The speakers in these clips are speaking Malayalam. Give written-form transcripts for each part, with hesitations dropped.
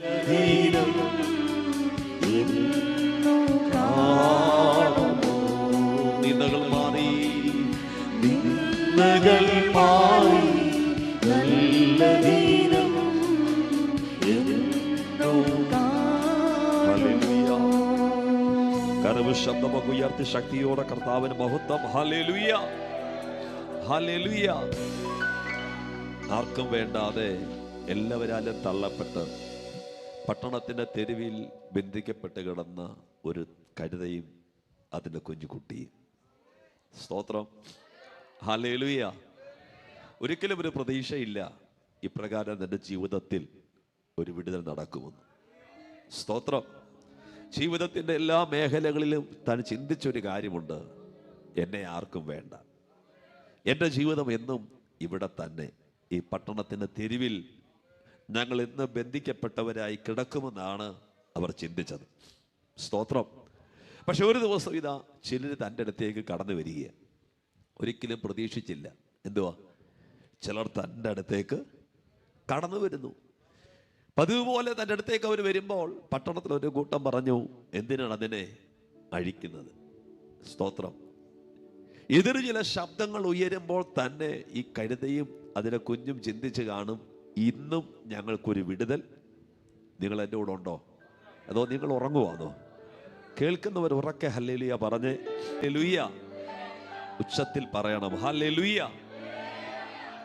നിന്ദകൾ മാറി, നിന്ദകൾ മാറി, നല്ല ദീനം കരവ് ശബ്ദമൊക്കെ ഉയർത്തി ശക്തിയോടെ കർത്താവിന് മഹത്വം. Hallelujah, hallelujah. ആർക്കും വേണ്ടാതെ എല്ലാവരാലും തള്ളപ്പെട്ട് പട്ടണത്തിന്റെ തെരുവിൽ ബന്ധിക്കപ്പെട്ട് കിടന്ന ഒരു കഴുതയും അതിൻ്റെ കുഞ്ഞുകുട്ടിയും. സ്തോത്രം, ഹല്ലേലൂയ. ഒരിക്കലും ഒരു പ്രതീക്ഷയില്ല ഇപ്രകാരം എൻ്റെ ജീവിതത്തിൽ ഒരു വിടുതൽ നടക്കുമെന്ന്. സ്തോത്രം. ജീവിതത്തിൻ്റെ എല്ലാ മേഖലകളിലും താൻ ചിന്തിച്ചൊരു കാര്യമുണ്ട്, എന്നെ ആർക്കും വേണ്ട, എൻ്റെ ജീവിതം എന്നും ഇവിടെ തന്നെ ഈ പട്ടണത്തിൻ്റെ തെരുവിൽ ഞങ്ങൾ ഇന്ന് ബന്ധിക്കപ്പെട്ടവരായി കിടക്കുമെന്നാണ് അവർ ചിന്തിച്ചത്. സ്തോത്രം. പക്ഷെ ഒരു ദിവസം ഇതാ ചിലർ തൻ്റെ അടുത്തേക്ക് കടന്നു വരിക, ഒരിക്കലും പ്രതീക്ഷിച്ചില്ല. എന്തുവാ? ചിലർ തൻ്റെ അടുത്തേക്ക് കടന്നു വരുന്നു. പതിവ് പോലെ തൻ്റെ അടുത്തേക്ക് അവർ വരുമ്പോൾ പട്ടണത്തിലൊരു കൂട്ടം പറഞ്ഞു, എന്തിനാണ് അതിനെ അഴിക്കുന്നത്? സ്തോത്രം. എതിർ ചില ശബ്ദങ്ങൾ ഉയരുമ്പോൾ തന്നെ ഈ കഴുതയും അതിനെ കുഞ്ഞും ചിന്തിച്ച് കാണും, ഇന്നും ഞങ്ങൾക്കൊരു വിടുതൽ. നിങ്ങൾ എൻ്റെ കൂടെ ഉണ്ടോ? അതോ നിങ്ങൾ ഉറങ്ങുവാന്നോ? കേൾക്കുന്നവർ ഉറക്കെ ഹല്ലേലൂയ പറഞ്ഞേ. ഹല്ലേലൂയ ഉച്ചത്തിൽ പറയണം. ഹല്ലേലൂയ.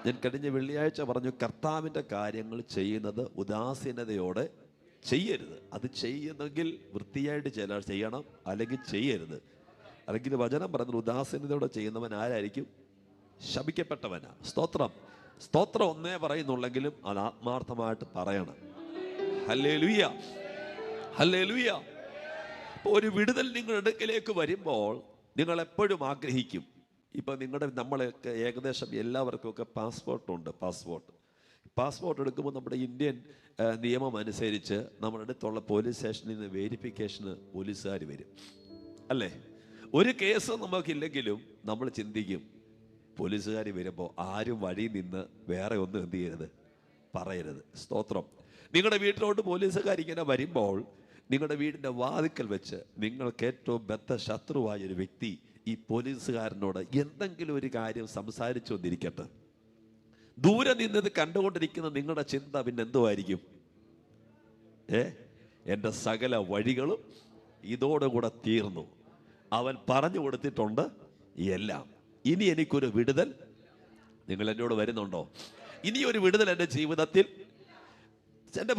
ഞാൻ കഴിഞ്ഞ വെള്ളിയാഴ്ച പറഞ്ഞു, കർത്താവിൻ്റെ കാര്യങ്ങൾ ചെയ്യുന്നത് ഉദാസീനതയോടെ ചെയ്യരുത്. അത് ചെയ്യുന്നെങ്കിൽ വൃത്തിയായിട്ട് ചെയ്യണം, അല്ലെങ്കിൽ ചെയ്യരുത്. അല്ലെങ്കിൽ വചനം പറയുന്നത് ഉദാസീനതയോടെ ചെയ്യുന്നവൻ ആരായിരിക്കും? ശപിക്കപ്പെട്ടവനാ. സ്തോത്രം. സ്തോത്രം ഒന്നേ പറയുന്നുള്ളെങ്കിലും അത് ആത്മാർത്ഥമായിട്ട് പറയണം. Hallelujah, hallelujah. അപ്പോൾ ഒരു വിടുതൽ നിങ്ങളുടെ അടുക്കലേക്ക് വരുമ്പോൾ നിങ്ങൾ എപ്പോഴും ആഗ്രഹിക്കും. ഇപ്പം നമ്മളൊക്കെ ഏകദേശം എല്ലാവർക്കും ഒക്കെ പാസ്പോർട്ടുണ്ട്. പാസ്പോർട്ട് എടുക്കുമ്പോൾ നമ്മുടെ ഇന്ത്യൻ നിയമം അനുസരിച്ച് നമ്മുടെ അടുത്തുള്ള പോലീസ് സ്റ്റേഷനിൽ നിന്ന് വെരിഫിക്കേഷന് പോലീസുകാർ വരും, അല്ലേ? ഒരു കേസ് നമുക്കില്ലെങ്കിലും നമ്മൾ ചിന്തിക്കും, പോലീസുകാർ വരുമ്പോൾ ആരും വഴി നിന്ന് വേറെ ഒന്നും എന്ത് ചെയ്യരുത്, പറയരുത്. സ്തോത്രം. നിങ്ങളുടെ വീട്ടിലോട്ട് പോലീസുകാർ ഇങ്ങനെ വരുമ്പോൾ നിങ്ങളുടെ വീടിൻ്റെ വാതിക്കൽ വെച്ച് നിങ്ങൾക്ക് ഏറ്റവും ബദ്ധ ശത്രുവായ ഒരു വ്യക്തി ഈ പോലീസുകാരനോട് എന്തെങ്കിലും ഒരു കാര്യം സംസാരിച്ചു കൊണ്ടിരിക്കട്ടെ. ദൂരെ നിന്നത് കണ്ടുകൊണ്ടിരിക്കുന്ന നിങ്ങളുടെ ചിന്ത പിന്നെ എന്തുമായിരിക്കും? എൻ്റെ സകല വഴികളും ഇതോടുകൂടെ തീർന്നു, അവൻ പറഞ്ഞു കൊടുത്തിട്ടുണ്ട് എല്ലാം, ഇനി എനിക്കൊരു വിടുതൽ. നിങ്ങൾ എന്നോട് വരുന്നുണ്ടോ? ഇനിയൊരു വിടുതൽ എൻ്റെ ജീവിതത്തിൽ. എൻ്റെ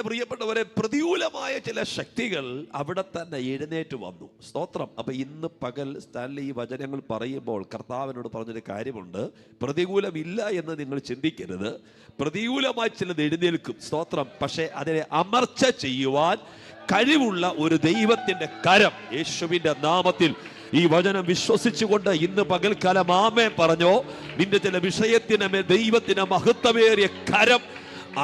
പ്രിയപ്പെട്ടവരെ പ്രതികൂലമായ ചില ശക്തികൾ അവിടെ തന്നെ എഴുന്നേറ്റ് വന്നു. സ്തോത്രം. അപ്പൊ ഇന്ന് പകൽ സ്റ്റാൻലി ഈ വചനങ്ങൾ പറയുമ്പോൾ കർത്താവിനോട് പറഞ്ഞൊരു കാര്യമുണ്ട്, പ്രതികൂലമില്ല എന്ന് നിങ്ങൾ ചിന്തിക്കരുത്. പ്രതികൂലമായി ചിലത് എഴുന്നേൽക്കും. സ്തോത്രം. പക്ഷെ അതിനെ അമർച്ച ചെയ്യുവാൻ കഴിവുള്ള ഒരു ദൈവത്തിന്റെ കരം യേശുവിന്റെ നാമത്തിൽ ഈ വചനം വിശ്വസിച്ചുകൊണ്ട് ഇന്ന് പകൽക്കാലം ആമേൻ പറഞ്ഞോ. നിന്റെ ചില വിഷയത്തിന് മേൽ ദൈവത്തിന് മഹത്വമേറിയ കരം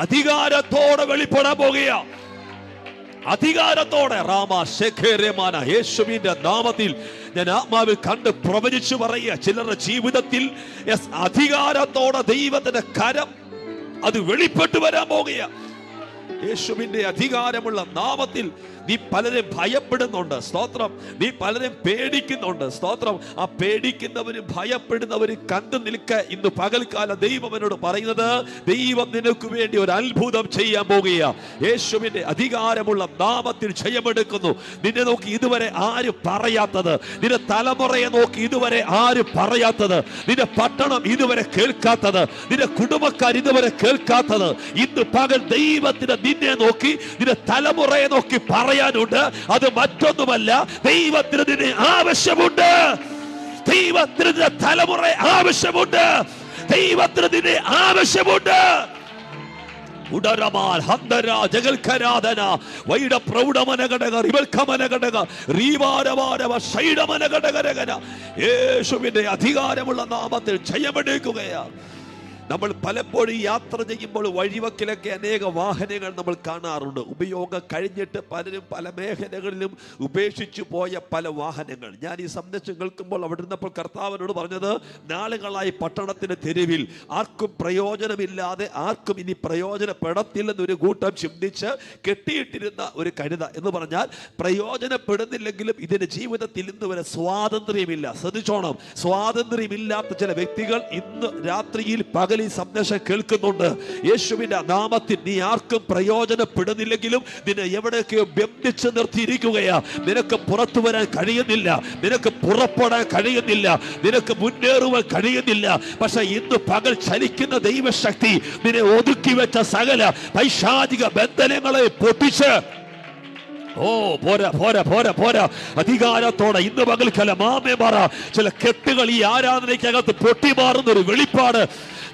അധികാരത്തോടെ വെളിപ്പെടാൻ പോകുക. അധികാരത്തോടെ യേശുവിന്റെ നാമത്തിൽ ഞാൻ ആത്മാവിൽ കണ്ട് പ്രവചിച്ചു പറയുക, ചിലരുടെ ജീവിതത്തിൽ അധികാരത്തോടെ ദൈവത്തിന്റെ കരം അത് വെളിപ്പെട്ടു വരാൻ പോകുക. യേശുവിന്റെ അധികാരമുള്ള നാമത്തിൽ നീ പലരും ഭയപ്പെടുന്നുണ്ട്. സ്തോത്രം. നീ പലരും പേടിക്കുന്നുണ്ട്. സ്തോത്രം. ആ പേടിക്കുന്നവരും ഭയപ്പെടുന്നവരും കണ്ടു നിൽക്ക. ഇന്ന് പകൽക്കാല ദൈവം എന്നോട് പറയുന്നത്, ദൈവം നിനക്ക് വേണ്ടി ഒരു അത്ഭുതം ചെയ്യാൻ പോകുക. യേശുവിന്റെ അധികാരമുള്ള നാമത്തിൽ ജയമെടുക്കുന്നു. നിന്നെ നോക്കി ഇതുവരെ ആരും പറയാത്തത്, നിന്റെ തലമുറയെ നോക്കി ഇതുവരെ ആരും പറയാത്തത്, നിന്റെ പട്ടണം ഇതുവരെ കേൾക്കാത്തത്, നിന്റെ കുടുംബക്കാർ ഇതുവരെ കേൾക്കാത്തത്, ഇന്ന് പകൽ ദൈവത്തിന് നിന്നെ നോക്കി നിന്റെ തലമുറയെ നോക്കി പറയാനുണ്ട്. അത് മറ്റൊന്നുമല്ല, ദൈവത്തിന് നിന്നെ ആവശ്യമുണ്ട്. ദൈവത്തിന് നിന്റെ തലമുറ ആവശ്യമുണ്ട്. ദൈവത്തിന് നിന്നെ ആവശ്യമുണ്ട്. ഉടരമാൽ ഹന്തര ജഗൽഖരാധന വൈഡ പ്രൗഢമനഘടക റിവൽഖമനഘടക റീവാരവാരവ ഷൈഡമനഘടകരകന യേശുവിന്റെ അധികാരമുള്ള നാമത്തിൽ ജയമെടുക്കുകയാണ്. നമ്മൾ പലപ്പോഴും യാത്ര ചെയ്യുമ്പോൾ വഴിവക്കിലൊക്കെ അനേക വാഹനങ്ങൾ നമ്മൾ കാണാറുണ്ട്. ഉപയോഗം കഴിഞ്ഞിട്ട് പലരും പല മേഖലകളിലും ഉപേക്ഷിച്ചു പോയ പല വാഹനങ്ങൾ. ഞാൻ ഈ സന്ദേശം കേൾക്കുമ്പോൾ അവിടെ ഇരുന്നപ്പോൾ കർത്താവിനോട് പറഞ്ഞത്, നാളുകളായി പട്ടണത്തിന് തെരുവിൽ ആർക്കും പ്രയോജനമില്ലാതെ, ആർക്കും ഇനി പ്രയോജനപ്പെടത്തില്ലെന്നൊരു കൂട്ടം ചിന്തിച്ച് കെട്ടിയിട്ടിരുന്ന ഒരു കഴുത എന്ന് പറഞ്ഞാൽ പ്രയോജനപ്പെടുന്നില്ലെങ്കിലും ഇതിന്റെ ജീവിതത്തിൽ ഇന്ന് വരെ സ്വാതന്ത്ര്യമില്ല. ശ്രദ്ധിച്ചോണം, സ്വാതന്ത്ര്യമില്ലാത്ത ചില വ്യക്തികൾ ഇന്ന് രാത്രിയിൽ പകൽ ഈ സന്ദേശം കേൾക്കുന്നുണ്ട്. യേശുവിന്റെ നാമത്തിൽ നീ ആർക്കും പ്രയോജനപ്പെടുന്നില്ലെങ്കിലും നിന്നെ എവിടെയൊക്കെയോ ബന്ധിച്ച് നിർത്തിയിരിക്കുകയാ. നിനക്ക് പുറത്തു വരാൻ കഴിയുന്നില്ല, നിനക്ക് പുറപ്പെടാൻ കഴിയുന്നില്ല, നിനക്ക് മുന്നേറുവാൻ കഴിയുന്നില്ല. പക്ഷെ ഇന്ന് പകൽ ചലിക്കുന്ന ദൈവശക്തി നിന്നെ ഒതുക്കി വെച്ച സകല പൈശാചിക ബന്ധനങ്ങളെ പൊട്ടിച്ച്, ഓ പോരാ പോരാ പോരാ പോരാ, അധികാരത്തോടെ ഇന്ന് പകൽക്കാലം ആമേൻ പറ. ചില കെട്ടുകൾ ഈ ആരാധനയ്ക്കകത്ത് പൊട്ടിമാറുന്ന ഒരു വെളിപ്പാട്,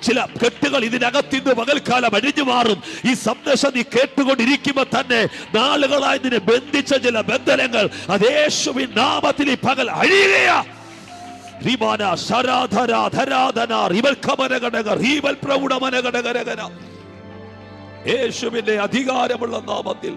ചില കെട്ടുകൾ ഇതിനകത്ത് ഇന്ന് പകൽക്കാലം അഴിഞ്ഞു മാറും. ഈ സന്ദേശം നീ കേട്ടുകൊണ്ടിരിക്കുമ്പോൾ തന്നെ നാളുകളായി നിന്നെ ബന്ധിച്ച ചില ബന്ധനങ്ങൾ അത് യേശുവിൻ നാമത്തിൽ ഈ പകൽ അഴിയുകയാ. യേശുവിന്റെ അധികാരമുള്ള നാമത്തിൽ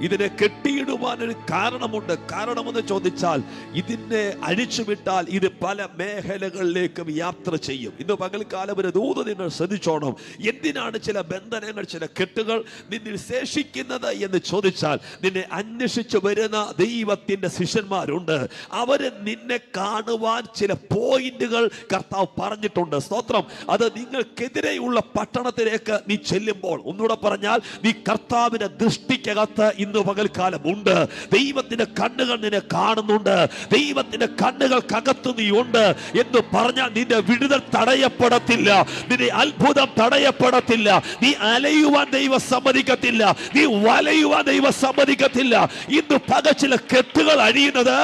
ഇതിനെ കെട്ടിയിടുവാൻ ഒരു കാരണമുണ്ട്. കാരണമെന്ന് ചോദിച്ചാൽ ഇതിനെ അഴിച്ചുവിട്ടാൽ ഇത് പല മേഖലകളിലേക്കും യാത്ര ചെയ്യും. ഇന്ന് പകൽക്കാലം ഒരു ദൂത് നിങ്ങൾ ശ്രദ്ധിച്ചോണം. എന്തിനാണ് ചില ബന്ധനങ്ങൾ, ചില കെട്ടുകൾ നിന്നിൽ ശേഷിക്കുന്നത് എന്ന് ചോദിച്ചാൽ, നിന്നെ അന്വേഷിച്ചു വരുന്ന ദൈവത്തിന്റെ ശിഷ്യന്മാരുണ്ട്. അവര് നിന്നെ കാണുവാൻ ചില പോയിന്റുകൾ കർത്താവ് പറഞ്ഞിട്ടുണ്ട്. സ്തോത്രം. അത് നിങ്ങൾക്കെതിരെയുള്ള പട്ടണത്തിലേക്ക് നീ ചെല്ലുമ്പോൾ, ഒന്നുകൂടെ പറഞ്ഞാൽ നീ കർത്താവിന്റെ ദൃഷ്ടിക്കകത്ത് ഇന്ന് പകൽക്കാലം ഉണ്ട്. ദൈവത്തിന്റെ കണ്ണുകൾ നിന്നെ കാണുന്നുണ്ട്. ദൈവത്തിന്റെ കണ്ണുകൾക്കകത്ത് നീ ഉണ്ട് എന്ന് പറഞ്ഞാൽ നിന്റെ വിടുതൽ തടയപ്പെടത്തില്ല, നിന്റെ അത്ഭുതം തടയപ്പെടത്തില്ല. നീ അലയുവാൻ ദൈവം സമ്മതിക്കത്തില്ല, നീ വലയുവാൻ ദൈവം സമ്മതിക്കത്തില്ല. ഇന്ന് പക ചില കെട്ടുകൾ അഴിയുന്നത്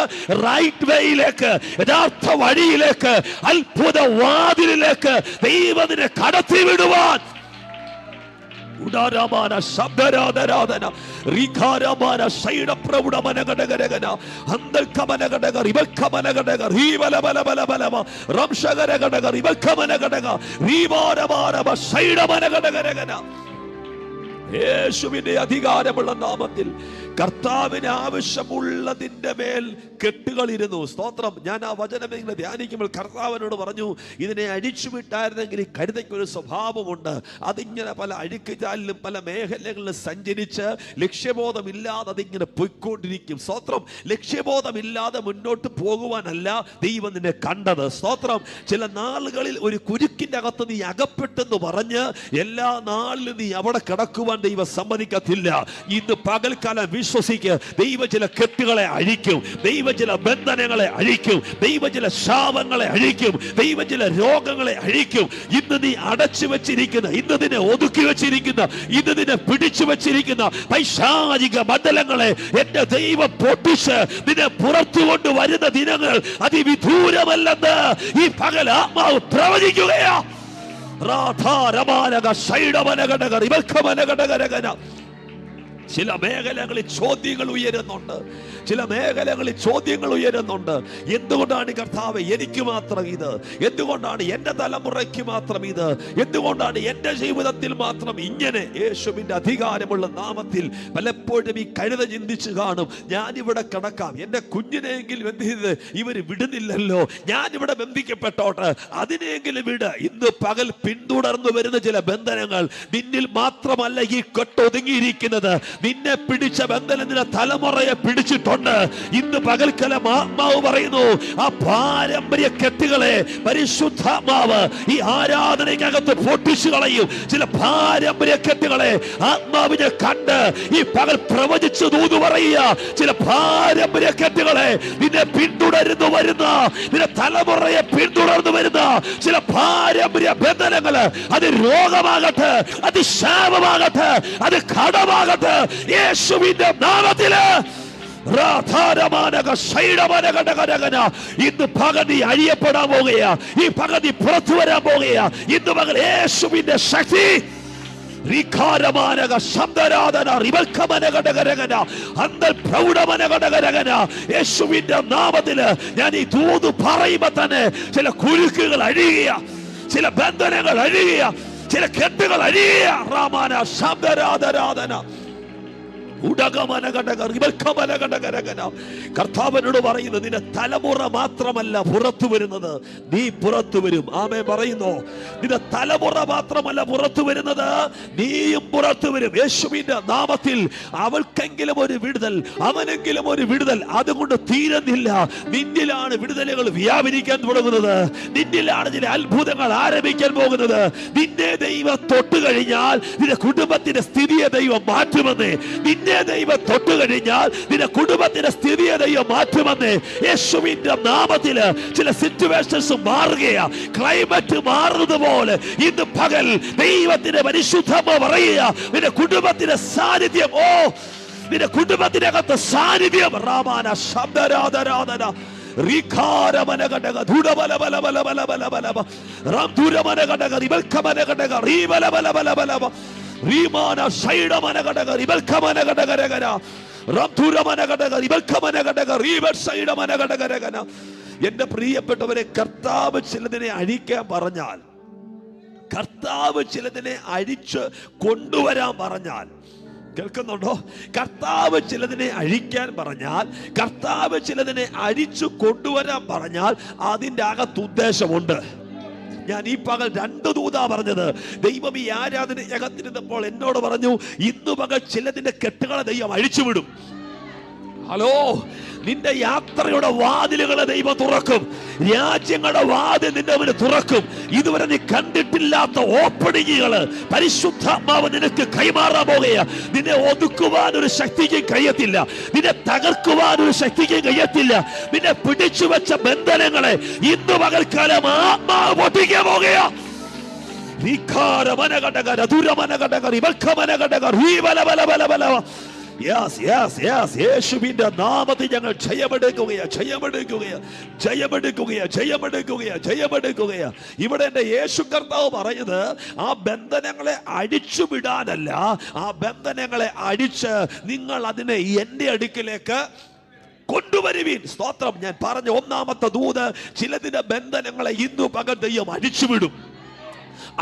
റൈറ്റ് വേയിലേക്ക്, യഥാർത്ഥ വഴിയിലേക്ക്, അത്ഭുത വാതിലിലേക്ക് ദൈവത്തിനെ കടത്തി വിടുവാൻ ഉദാരമാന ശബ്ദരാധരാധന റിഖാരമാന ശൈഡപ്രൗഢമനഗടഗരഗന ഹന്തൽക്കമനഗടഗ റിബക്കമനഗടഗ റീവലബലബലബലമ റംശഗരഗടഗ റിബക്കമനഗടഗ റീവാരമാരമ ശൈഡമനഗടഗരഗന. യേശുവിന്റെ അധികാരമുള്ള നാമത്തിൽ കർത്താവിന് ആവശ്യമുള്ളതിന്റെ മേൽ കെട്ടുകൾ ഇരുന്നു. സ്തോത്രം. ഞാൻ ആ വചനം ഇങ്ങനെ ധ്യാനിക്കുമ്പോൾ കർത്താവിനോട് പറഞ്ഞു, ഇതിനെ അഴിച്ചുവിട്ടായിരുന്നെങ്കിൽ ഈ കഴുതയ്ക്കൊരു സ്വഭാവമുണ്ട്. അതിങ്ങനെ പല അഴുക്കുചാലിലും പല മേഖലകളിലും സഞ്ചരിച്ച് ലക്ഷ്യബോധമില്ലാതെ അതിങ്ങനെ പോയിക്കൊണ്ടിരിക്കും. സ്തോത്രം. ലക്ഷ്യബോധമില്ലാതെ മുന്നോട്ട് പോകുവാനല്ല ദൈവം നിന്നെ കണ്ടത്. സ്തോത്രം. ചില നാളുകളിൽ ഒരു കുരുക്കിന്റെ അകത്ത് നീ അകപ്പെട്ടെന്ന് പറഞ്ഞ് എല്ലാ നാളിലും നീ അവിടെ കിടക്കുവാൻ ദൈവം സമ്മതിക്കത്തില്ല. ഇന്ന് പകൽക്കാലം വിശ്വസിക്ക്, ദൈവ ചില കെട്ടുകളെ അഴിക്കും, ദൈവ ചില ബന്ധനങ്ങളെ അഴിക്കും, ദൈവ ചില ശാപങ്ങളെ അഴിക്കും, ദൈവ ചില രോഗങ്ങളെ അഴിക്കും. ഇന്ന് നീ അടച്ചു വെച്ചിരിക്കുന്ന, ഇന്ന് നിന്നെ ഒതുക്കി വെച്ചിരിക്കുന്ന, ഇന്ന് നിന്നെ പിടിച്ചു വെച്ചിരിക്കുന്ന പൈശാചിക മണ്ഡലങ്ങളെ എന്റെ ദൈവം പൊട്ടിച്ച് നിന്നെ പുറത്തു കൊണ്ടുവരുന്ന ദിനങ്ങൾ അതിവിദൂരമല്ലെന്ന് ഈ പകൽ ആത്മാവ് പ്രവചിക്കുകയാ. ചില മേഖലകളിൽ ചോദ്യങ്ങൾ ഉയരുന്നുണ്ട്, ചില മേഖലകളിൽ ചോദ്യങ്ങൾ ഉയരുന്നുണ്ട്. എന്തുകൊണ്ടാണ് കർത്താവ് എനിക്ക് മാത്രം ഇത്? എന്തുകൊണ്ടാണ് എൻ്റെ തലമുറയ്ക്ക് മാത്രം ഇത്? എന്തുകൊണ്ടാണ് എൻ്റെ ജീവിതത്തിൽ മാത്രം ഇങ്ങനെ? യേശുവിൻ്റെ അധികാരമുള്ള നാമത്തിൽ പലപ്പോഴും ഈ കഴുത ചിന്തിച്ചു കാണും, ഞാനിവിടെ കിടക്കാം, എൻ്റെ കുഞ്ഞിനെങ്കിലും എന്ത് ചെയ്ത് ഇവർ വിടുന്നില്ലല്ലോ, ഞാനിവിടെ ബന്ധിക്കപ്പെട്ടോട്ട്, അതിനെങ്കിലും വിട്. ഇന്ന് പകൽ പിന്തുടർന്നു വരുന്ന ചില ബന്ധനങ്ങൾ നിന്നിൽ മാത്രമല്ല ഈ കെട്ടൊതുങ്ങിയിരിക്കുന്നത്, നിന്നെ പിടിച്ച ബന്ധനം നിന്റെ തലമുറയെ പിടിച്ചിട്ടുണ്ട്. ഇന്ന് പകൽക്കാലം ആത്മാവ് പറയുന്നു, ആ പാരമ്പര്യ കെട്ടുകളെ പരിശുദ്ധാത്മാവ് ഈ ആരാധനയ്ക്കകത്ത് പൊട്ടിച്ചു കളയും. ചില പാരമ്പര്യ കെട്ടുകളെ ആത്മാവിനെ കണ്ട് ഈ പകൽ പ്രവചിച്ചു ദൂത് പറയുക. ചില പാരമ്പര്യ കെട്ടുകളെ നിന്നെ പിന്തുടരുന്നു വരുന്ന, നിന്റെ തലമുറയെ പിന്തുടർന്നു വരുന്ന ചില പാരമ്പര്യ ബന്ധനങ്ങള്, അത് രോഗമാകട്ടെ, അത് ശാപമാകട്ടെ, അത് കടമാകട്ടെ, യേശുവിന്റെ നാമത്തില് ഇന്ന് പകുതി അഴിയപ്പെടാൻ പോകുകയാ. ഈ പകുതി പുറത്തു വരാൻ പോകുകയാ. ഇന്ന് പകൽ യേശുവിന്റെ ശക്തി യേശുവിന്റെ നാമത്തില് ഞാൻ ഈ ദൂത് പറയുമ്പോ തന്നെ ചില കുരുക്കുകൾ അഴിയുക, ചില ബന്ധനങ്ങൾ അഴിയുക. ചില കെട്ടുകൾ അഴിയ റാമാന ശബ്ദരാധരാധന. കർത്താവിനോട് പറയുന്നത് നിന്റെ തലമുറ മാത്രമല്ല പുറത്തു വരുന്നത്, നീ പുറത്തു വരും. ആമേൻ പറയുന്നു. നിന്റെ തലമുറ മാത്രമല്ല പുറത്തു വരുന്നത്, നീയും പുറത്തു വരും. യേശുവിന്റെ നാമത്തിൽ അവൾക്കെങ്കിലും ഒരു വിടുതൽ, അവനെങ്കിലും ഒരു വിടുതൽ. അതുകൊണ്ട് തീരുന്നില്ല. നിന്നിലാണ് വിടുതലുകൾ വ്യാപരിക്കാൻ തുടങ്ങുന്നത്. നിന്നിലാണ് ചില അത്ഭുതങ്ങൾ ആരംഭിക്കാൻ പോകുന്നത്. നിന്നെ ദൈവം തൊട്ടു കഴിഞ്ഞാൽ നിന്റെ കുടുംബത്തിന്റെ സ്ഥിതിയെ ദൈവം മാറ്റുമെന്ന്. നിന്നെ ദൈവം തൊട്ടു കഴിഞ്ഞാൽ നിന്റെ കുടുംബത്തിന്റെ സ്ഥിതിയെ ദൈവം മാറ്റുമെന്ന്. യേശുവിന്റെ നാമത്തിൽ ചില സിറ്റുവേഷൻസ് മാറുകയാ. ക്ലൈമറ്റ് മാറുന്നത് പോലെ ഇന്ന് പകൽ ദൈവത്തിന്റെ പരിശുദ്ധമ പറയുക, നിന്റെ കുടുംബത്തിന്റെ സാന്നിധ്യം, നിന്റെ കുടുംബത്തിന്റെ അകത്ത് സാന്നിധ്യം റാമാന ശബ്ദരാധരാധന എന്റെ പ്രിയപ്പെട്ടവരെ, കർത്താവ് ചിലതിനെ അഴിക്കാൻ പറഞ്ഞാൽ, കർത്താവ് ചിലതിനെ അഴിച്ച് കൊണ്ടുവരാൻ പറഞ്ഞാൽ, കേൾക്കുന്നുണ്ടോ? കർത്താവ് ചിലതിനെ അഴിക്കാൻ പറഞ്ഞാൽ, കർത്താവ് ചിലതിനെ അഴിച്ചു കൊണ്ടുവരാൻ പറഞ്ഞാൽ അതിൻ്റെ അകത്ത് ഉദ്ദേശമുണ്ട്. ഞാൻ ഈ പകൽ 2 ദൂതാ പറഞ്ഞത്. ദൈവം ഈ ആരാധന അകത്തിരുന്നപ്പോൾ എന്നോട് പറഞ്ഞു, ഇന്ന് പകൽ ചിലതിന്റെ കെട്ടുകളെ ദൈവം അഴിച്ചുവിടും. ഹലോ, നിന്റെ യാത്രയുടെ വാതിലുകളെ ദൈവം തുറക്കും. രാജ്യങ്ങളുടെ വാതിൽ നിന്റെ മുന്നിൽ തുറക്കും. ഇതുവരെ നീ കണ്ടിട്ടില്ലാത്ത ഓപ്പണിങ്ങുകള് പരിശുദ്ധാത്മാവ് നിനക്ക് കൈമാറാൻ പോകുകയാ. നിന്നെ ഒതുക്കുവാൻ ഒരു ശക്തിക്ക് കഴിയത്തില്ല, നിന്നെ തകർക്കുവാൻ ഒരു ശക്തിക്ക് കഴിയത്തില്ല. നിന്നെ പിടിച്ചു വെച്ച ബന്ധനങ്ങളെ ഇന്ന് പകൽക്കാലം ആത്മാവ് പൊട്ടിക്കാൻ പോകുകയാ. യേശുവിന്റെ നാമത്തിൽ ഞങ്ങൾ ജയമെടുക്കുകയാ. ഇവിടെ എന്റെ യേശു കർത്താവ് പറഞ്ഞത് ആ ബന്ധനങ്ങളെ അടിച്ചു വിടാനല്ല, ആ ബന്ധനങ്ങളെ അടിച്ച് നിങ്ങൾ അതിനെ എന്റെ അടുക്കിലേക്ക് കൊണ്ടുവരുവീൻ. സ്തോത്രം. ഞാൻ പറഞ്ഞ 1-ാമത്തെ ദൂത്, ചിലതിന്റെ ബന്ധനങ്ങളെ ഇന്നു പകൽ ദൈവം അടിച്ചുവിടും.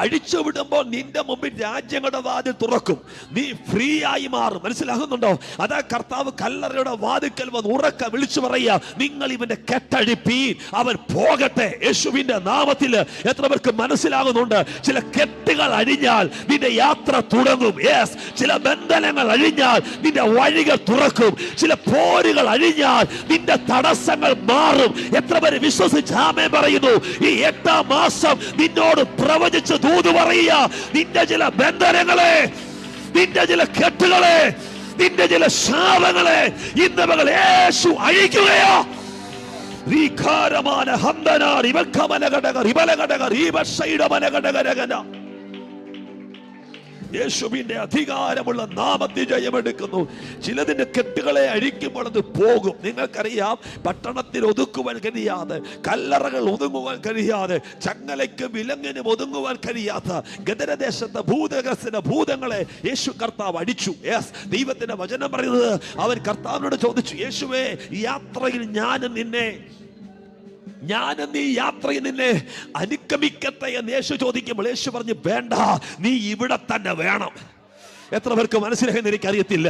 അഴിച്ചുവിടുമ്പോൾ നിന്റെ മുമ്പിൽ രാജ്യങ്ങളുടെ വാതിൽ തുറക്കും. നീ ഫ്രീ ആയി മാറും. മനസ്സിലാകുന്നുണ്ടോ? അതാ കർത്താവ് കല്ലറയുടെ വാതിൽക്കൽ വന്ന് ഉറക്ക വിളിച്ചു പറയുക, നിങ്ങൾ ഇവന്റെ കെട്ടഴിപ്പീൻ, അവൻ പോകട്ടെ. യേശുവിന്റെ നാമത്തിൽ. എത്ര പേർക്ക് മനസ്സിലാകുന്നുണ്ട്? ചില കെട്ടുകൾ അഴിഞ്ഞാൽ നിന്റെ യാത്ര തുടങ്ങും. യെസ്, ചില ബന്ധനങ്ങൾ അഴിഞ്ഞാൽ നിന്റെ വഴികൾ തുറക്കും. ചില പോരുകൾ അഴിഞ്ഞാൽ നിന്റെ തടസ്സങ്ങൾ മാറും. എത്ര പേര് വിശ്വസിച്ച് ആമേൻ പറയുന്നു? ഈ 8-ാം മാസം നിന്നോട് പ്രവചിച്ച് ദൂത് പറയുക, നിന്റെ ചില ബന്ധനങ്ങളെ, നിന്റെ ചില കെട്ടുകളെ, നിന്റെ ചില ശാപങ്ങളെ ഇന്ന് മകൾ യേശു അഴിക്കുകയോ. യേശുവിന്റെ അധികാരമുള്ള നാമത്തിൽ ജയമെടുക്കുന്നു. ചിലതിന്റെ കെട്ടുകളെ അഴിക്കുമ്പോൾ അത് പോകും. നിങ്ങൾക്കറിയാം, പട്ടണത്തിൽ ഒതുക്കുവാൻ കഴിയാതെ, കല്ലറകൾ ഒതുങ്ങുവാൻ കഴിയാതെ, ചങ്ങലയ്ക്ക് വിലങ്ങിനും ഒതുങ്ങുവാൻ കഴിയാത്ത ഗദരദേശത്തെ ഭൂതങ്ങളെ യേശു കർത്താവ് അടിച്ചു. യെസ്, ദൈവത്തിന്റെ വചനം പറയുന്നത്, അവൻ കർത്താവിനോട് ചോദിച്ചു, യേശുവേ, ഈ യാത്രയിൽ ഞാനും ഈ യാത്രയിൽ നിന്നെ അനുഗമിക്കട്ടെ എന്ന് യേശു ചോദിക്കുമ്പോൾ യേശു പറഞ്ഞു, വേണ്ട, നീ ഇവിടെ തന്നെ വേണം. എത്ര പേർക്ക് മനസ്സിലായെന്ന് എനിക്കറിയത്തില്ല.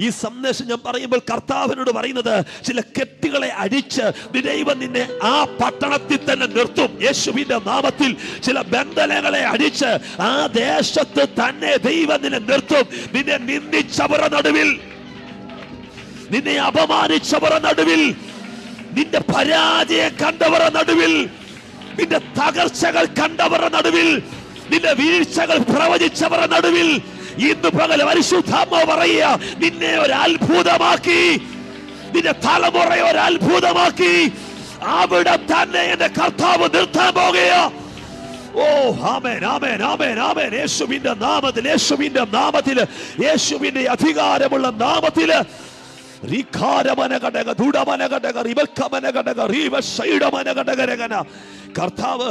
ഈ സന്ദേശം ഞാൻ പറയുമ്പോൾ കർത്താവിനോട് പറയുന്നത്, ചില കെട്ടുകളെ അടിച്ച് ദൈവം നിന്നെ ആ പട്ടണത്തിൽ തന്നെ നിർത്തും. യേശുവിന്റെ നാമത്തിൽ ചില ബന്ധനങ്ങളെ അടിച്ച് ആ ദേശത്ത് തന്നെ ദൈവം നിന്നെ നിർത്തും. നിന്നെ നിന്ദിച്ചവരുടെ നടുവിൽ, നിന്നെ അപമാനിച്ചവരുടെ നടുവിൽ, നിന്റെ പരാജയം കണ്ടവരുടെ നടുവിൽ, നിന്റെ തകർച്ചകൾ കണ്ടവരുടെ നടുവിൽ, നിന്റെ വീഴ്ചകൾ പ്രവചിച്ചവരുടെ നടുവിൽ ഇന്ന് പകൽ പരിശുദ്ധാത്മാവ് പറയുക, നിന്നെ ഒരു അത്ഭുതമാക്കി, നിന്റെ തലമുറയെ ഒരു അത്ഭുതമാക്കി അവിടെ തന്നെ എന്റെ കർത്താവ് നിർത്താൻ പോകുകയാ. ഓ ആമേൻ, ആമേൻ, ആമേൻ, ആമേൻ. യേശുവിന്റെ നാമത്തിൽ, യേശുവിന്റെ നാമത്തിൽ, യേശുവിന്റെ അധികാരമുള്ള നാമത്തിൽ കർത്താവ്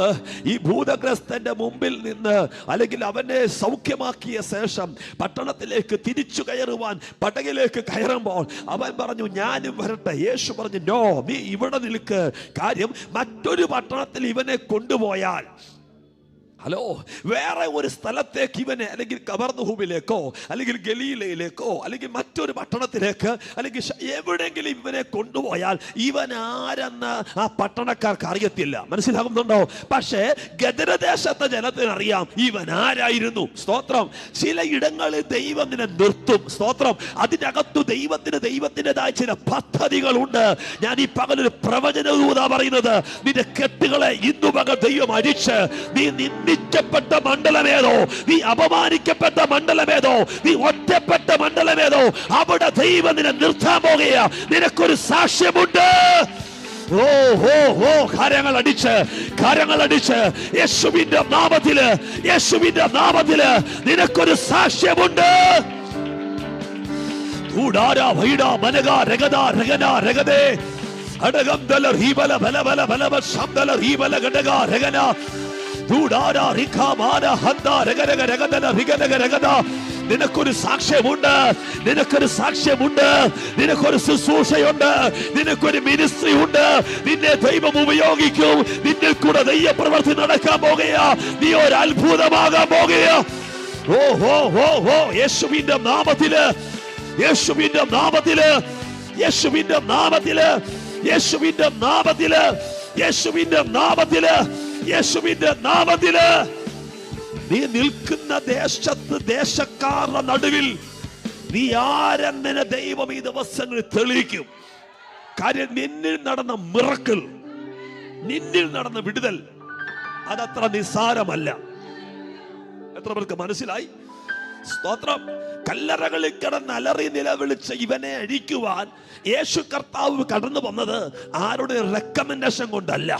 ഈ ഭൂതഗ്രസ്തന്റെ മുമ്പിൽ നിന്ന്, അല്ലെങ്കിൽ അവനെ സൗഖ്യമാക്കിയ ശേഷം പട്ടണത്തിലേക്ക് തിരിച്ചു കയറുവാൻ പടകിലേക്ക് കയറുമ്പോൾ അവൻ പറഞ്ഞു, ഞാനും വരട്ടെ. യേശു പറഞ്ഞു, നോ, നീ ഇവിടെ നിൽക്ക്. കാര്യം, മറ്റൊരു പട്ടണത്തിൽ ഇവനെ കൊണ്ടുപോയാൽ ഹലോ, വേറെ ഒരു സ്ഥലത്തേക്ക് ഇവനെ അല്ലെങ്കിൽ കബർന്നഹൂമിലേക്കോ അല്ലെങ്കിൽ ഗലീലയിലേക്കോ അല്ലെങ്കിൽ മറ്റൊരു പട്ടണത്തിലേക്ക് അല്ലെങ്കിൽ എവിടെയെങ്കിലും ഇവനെ കൊണ്ടുപോയാൽ ഇവൻ ആരെന്ന് ആ പട്ടണക്കാർക്ക് അറിയത്തില്ല. മനസ്സിലാകുന്നുണ്ടോ? പക്ഷേ ഗദരദേശത്തെ ജനത്തിനറിയാം ഇവൻ ആരായിരുന്നു. സ്തോത്രം. ചില ഇടങ്ങളിൽ ദൈവം നിന്നെ നിർത്തും. സ്തോത്രം. അതിനകത്തു ദൈവത്തിൻ്റെതായ ചില പദ്ധതികളുണ്ട്. ഞാൻ ഈ പകലൊരു പ്രവചനദൂതാ പറയുന്നത്, നിന്റെ കെട്ടുകളെ ഇന്നു പകൽ ദൈവം അരിച്ച്, നീ നിന്ദിക്കപ്പെട്ട മണ്ഡലമേതോ, നീ അപമാനിക്കപ്പെട്ട മണ്ഡലമേതോ, നീ ഒറ്റപ്പെട്ട മണ്ഡലമേതോ, അവിടെ ദൈവം നിന്നെ നിർത്താൻ പോകുകയാ. നിനക്കൊരു സാക്ഷ്യമുണ്ട്. ഓ ഓ ഓ കരങ്ങൾ അടിച്ച് യേശുവിന്റെ നാമത്തില് നിനക്കൊരു സാക്ഷ്യമുണ്ട്. നിനക്കൊരു സാക്ഷ്യമുണ്ട്, നിനക്കൊരു ശുശ്രൂഷയുണ്ട്, നിനക്കൊരു മിനിസ്ട്രി ഉണ്ട്. നിന്നെ ദൈവം ഉപയോഗിക്കും. നിന്നിൽ കൂടെ ദൈവപ്രവൃത്തി നടക്കാൻ പോകുകയാ. നീ ഒരു അത്ഭുതമാകാൻ പോകുകയാ. ഓ ഓ ഓ ഓ യേശുവിന്റെ നാമത്തില് നീ നിൽക്കുന്ന ദേശക്കാരുടെ നടുവിൽ നീ ആരെന്നെ ദൈവം ഈ ദിവസങ്ങളിൽ തെളിയിക്കും. കാര്യം നിന്നിൽ നടന്ന മിറക്കിൾ, നിന്നിൽ നടന്ന വിടുതൽ അതത്ര നിസ്സാരമല്ല. എത്ര പേർക്ക് മനസ്സിലായി? സ്തോത്രം. കല്ലറകളിൽ കിടന്ന് അലറി നിലവിളിച്ച ഇവനെ അഴിക്കുവാൻ യേശു കർത്താവ് കടന്നു വന്നത് ആരുടെ റെക്കമെൻഡേഷൻ കൊണ്ടല്ല.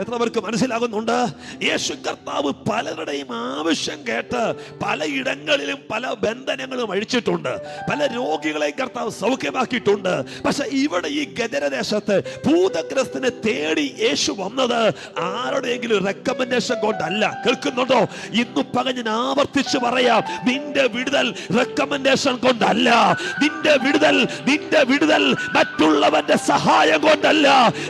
എത്ര പേർക്ക് മനസ്സിലാകുന്നുണ്ട്? യേശു കർത്താവ് പലരുടെയും ആവശ്യം കേട്ട് പലയിടങ്ങളിലും പല ബന്ധനങ്ങളും അഴിച്ചിട്ടുണ്ട്. പല രോഗികളെ കർത്താവ് സൗഖ്യമാക്കിയിട്ടുണ്ട്. പക്ഷെ ഇവിടെ ഈ ഗദരദേശത്ത് ഭൂതഗ്രസ്തനെ തേടി യേശു വന്നത് ആരുടെയെങ്കിലും റെക്കമെൻഡേഷൻ കൊണ്ടല്ല. കേൾക്കുന്നുണ്ടോ? ഇന്നു പകൽ ഞാൻ ആവർത്തിച്ച് പറയാം, നിന്റെ വിടുതൽ റെക്കമെൻഡേഷൻ കൊണ്ടല്ല. നിന്റെ വിടുതൽ മറ്റുള്ളവന്റെ സഹായം കൊണ്ടല്ല.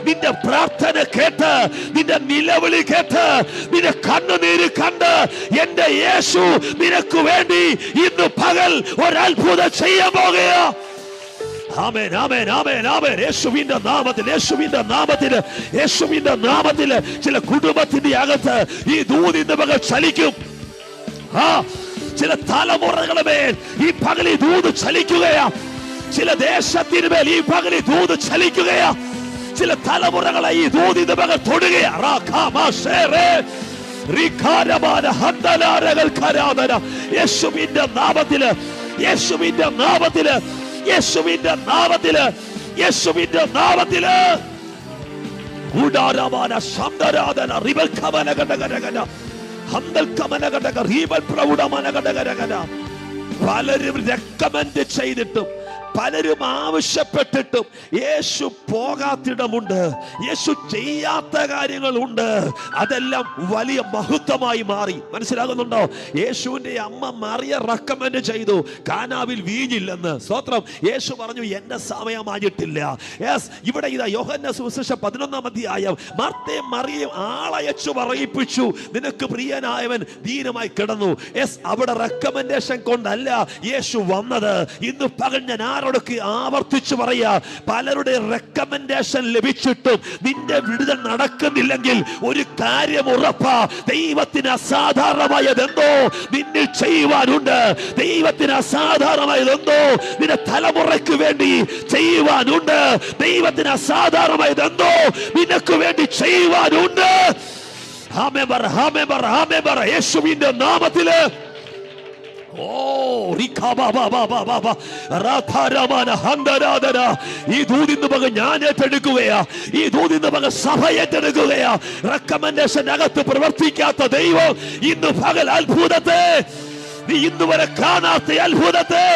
നിന്റെ പ്രാർത്ഥന കേട്ട്, നിന്റെ നിലവിളി കേട്ട്, നിന്റെ കണ്ണുനീര് കണ്ട് എന്റെ യേശു നിനക്ക് വേണ്ടി ഇന്ന് പകൽ ഒരത്ഭുതം ചെയ്യാൻ പോകുകയാ. ആമേൻ, ആമേൻ, ആമേൻ, ആമേൻ. യേശുവിന്റെ നാമത്തില് ചില കുടുംബത്തിന്റെ അകത്ത് ഈ ദൂത് ഇന്ന് പകൽ ചലിക്കും. ചില തലമുറകളുടെ മേൽ ഈ പകൽ ഈ ദൂത് ചലിക്കുകയാ. ചില ദേശത്തിന് മേൽ ഈ പകൽ ഈ ദൂത് ചലിക്കുകയാ. ചില തലമുറകളെ ഈ ദൂത് ഇന്ന് പകൽ തൊടുകയാ. യേശുവിന്റെ നാമത്തില് പലരും റെക്കമെൻഡ് ചെയ്തിട്ടും പലരും ആവശ്യപ്പെട്ടിട്ടും യേശു പോകാത്തിടമുണ്ട്. യേശു ചെയ്യാത്ത കാര്യങ്ങളുണ്ട്. അതെല്ലാം വലിയ മഹത്വമായി മാറി. മനസ്സിലാകുന്നുണ്ടോ? യേശുവിന്റെ അമ്മ മറിയ റെക്കമെൻഡ് ചെയ്തു കാനാവിൽ വീഞ്ഞില്ലെന്ന്. സ്തോത്രം. യേശു പറഞ്ഞു എന്റെ സമയമായിട്ടില്ല. യെസ്, ഇവിടെ ഇതാ യോഹന്ന സുവിശേഷ 11-ാം അധ്യായം മർത്തയും മറിയയും ആളയച്ചു പറയിപ്പിച്ചു, നിനക്ക് പ്രിയനായവൻ ദീനമായി കിടന്നു. യെസ്, അവിടെ റെക്കമെൻഡേഷൻ കൊണ്ടല്ല യേശു വന്നത്. ഇന്ന് പകൽ ഞാൻ ആരോടൊക്കെ ആവർത്തിച്ചു പറയാ, പലരുടെ റെക്കമെൻഡേഷൻ ലഭിച്ചിട്ടും നിന്റെ വിടുതൽ നടക്കുന്നില്ലെങ്കിൽ ഒരു കാര്യം ഉറപ്പാ, ദൈവത്തിന് അസാധാരണമായതെന്തോ നിന്നിൽ ചെയ്യുവാനുണ്ട്. ദൈവത്തിന് അസാധാരണമായതെന്തോ നിന്റെ തലമുറയ്ക്ക് വേണ്ടി ചെയ്യുവാനുണ്ട്. ദൈവത്തിന് അസാധാരണമായതെന്തോ നിനക്ക് വേണ്ടി ചെയ്യുവാനുണ്ട്. യേശുവിന്റെ നാമത്തില് ഈ ദൂതിന്ന് പക ഞാൻ ഏറ്റെടുക്കുകയാ. ഈ ദൂതിന്ന് പക സഭ ഏറ്റെടുക്കുകയാ. റെക്കമെൻഡേഷൻ അകത്ത് പ്രവർത്തിക്കാത്ത ദൈവം ഇന്ന് പകൽ അത്ഭുതത്തെ, നീ ഇന്ന് വരെ കാണാത്ത അത്ഭുതത്തെ,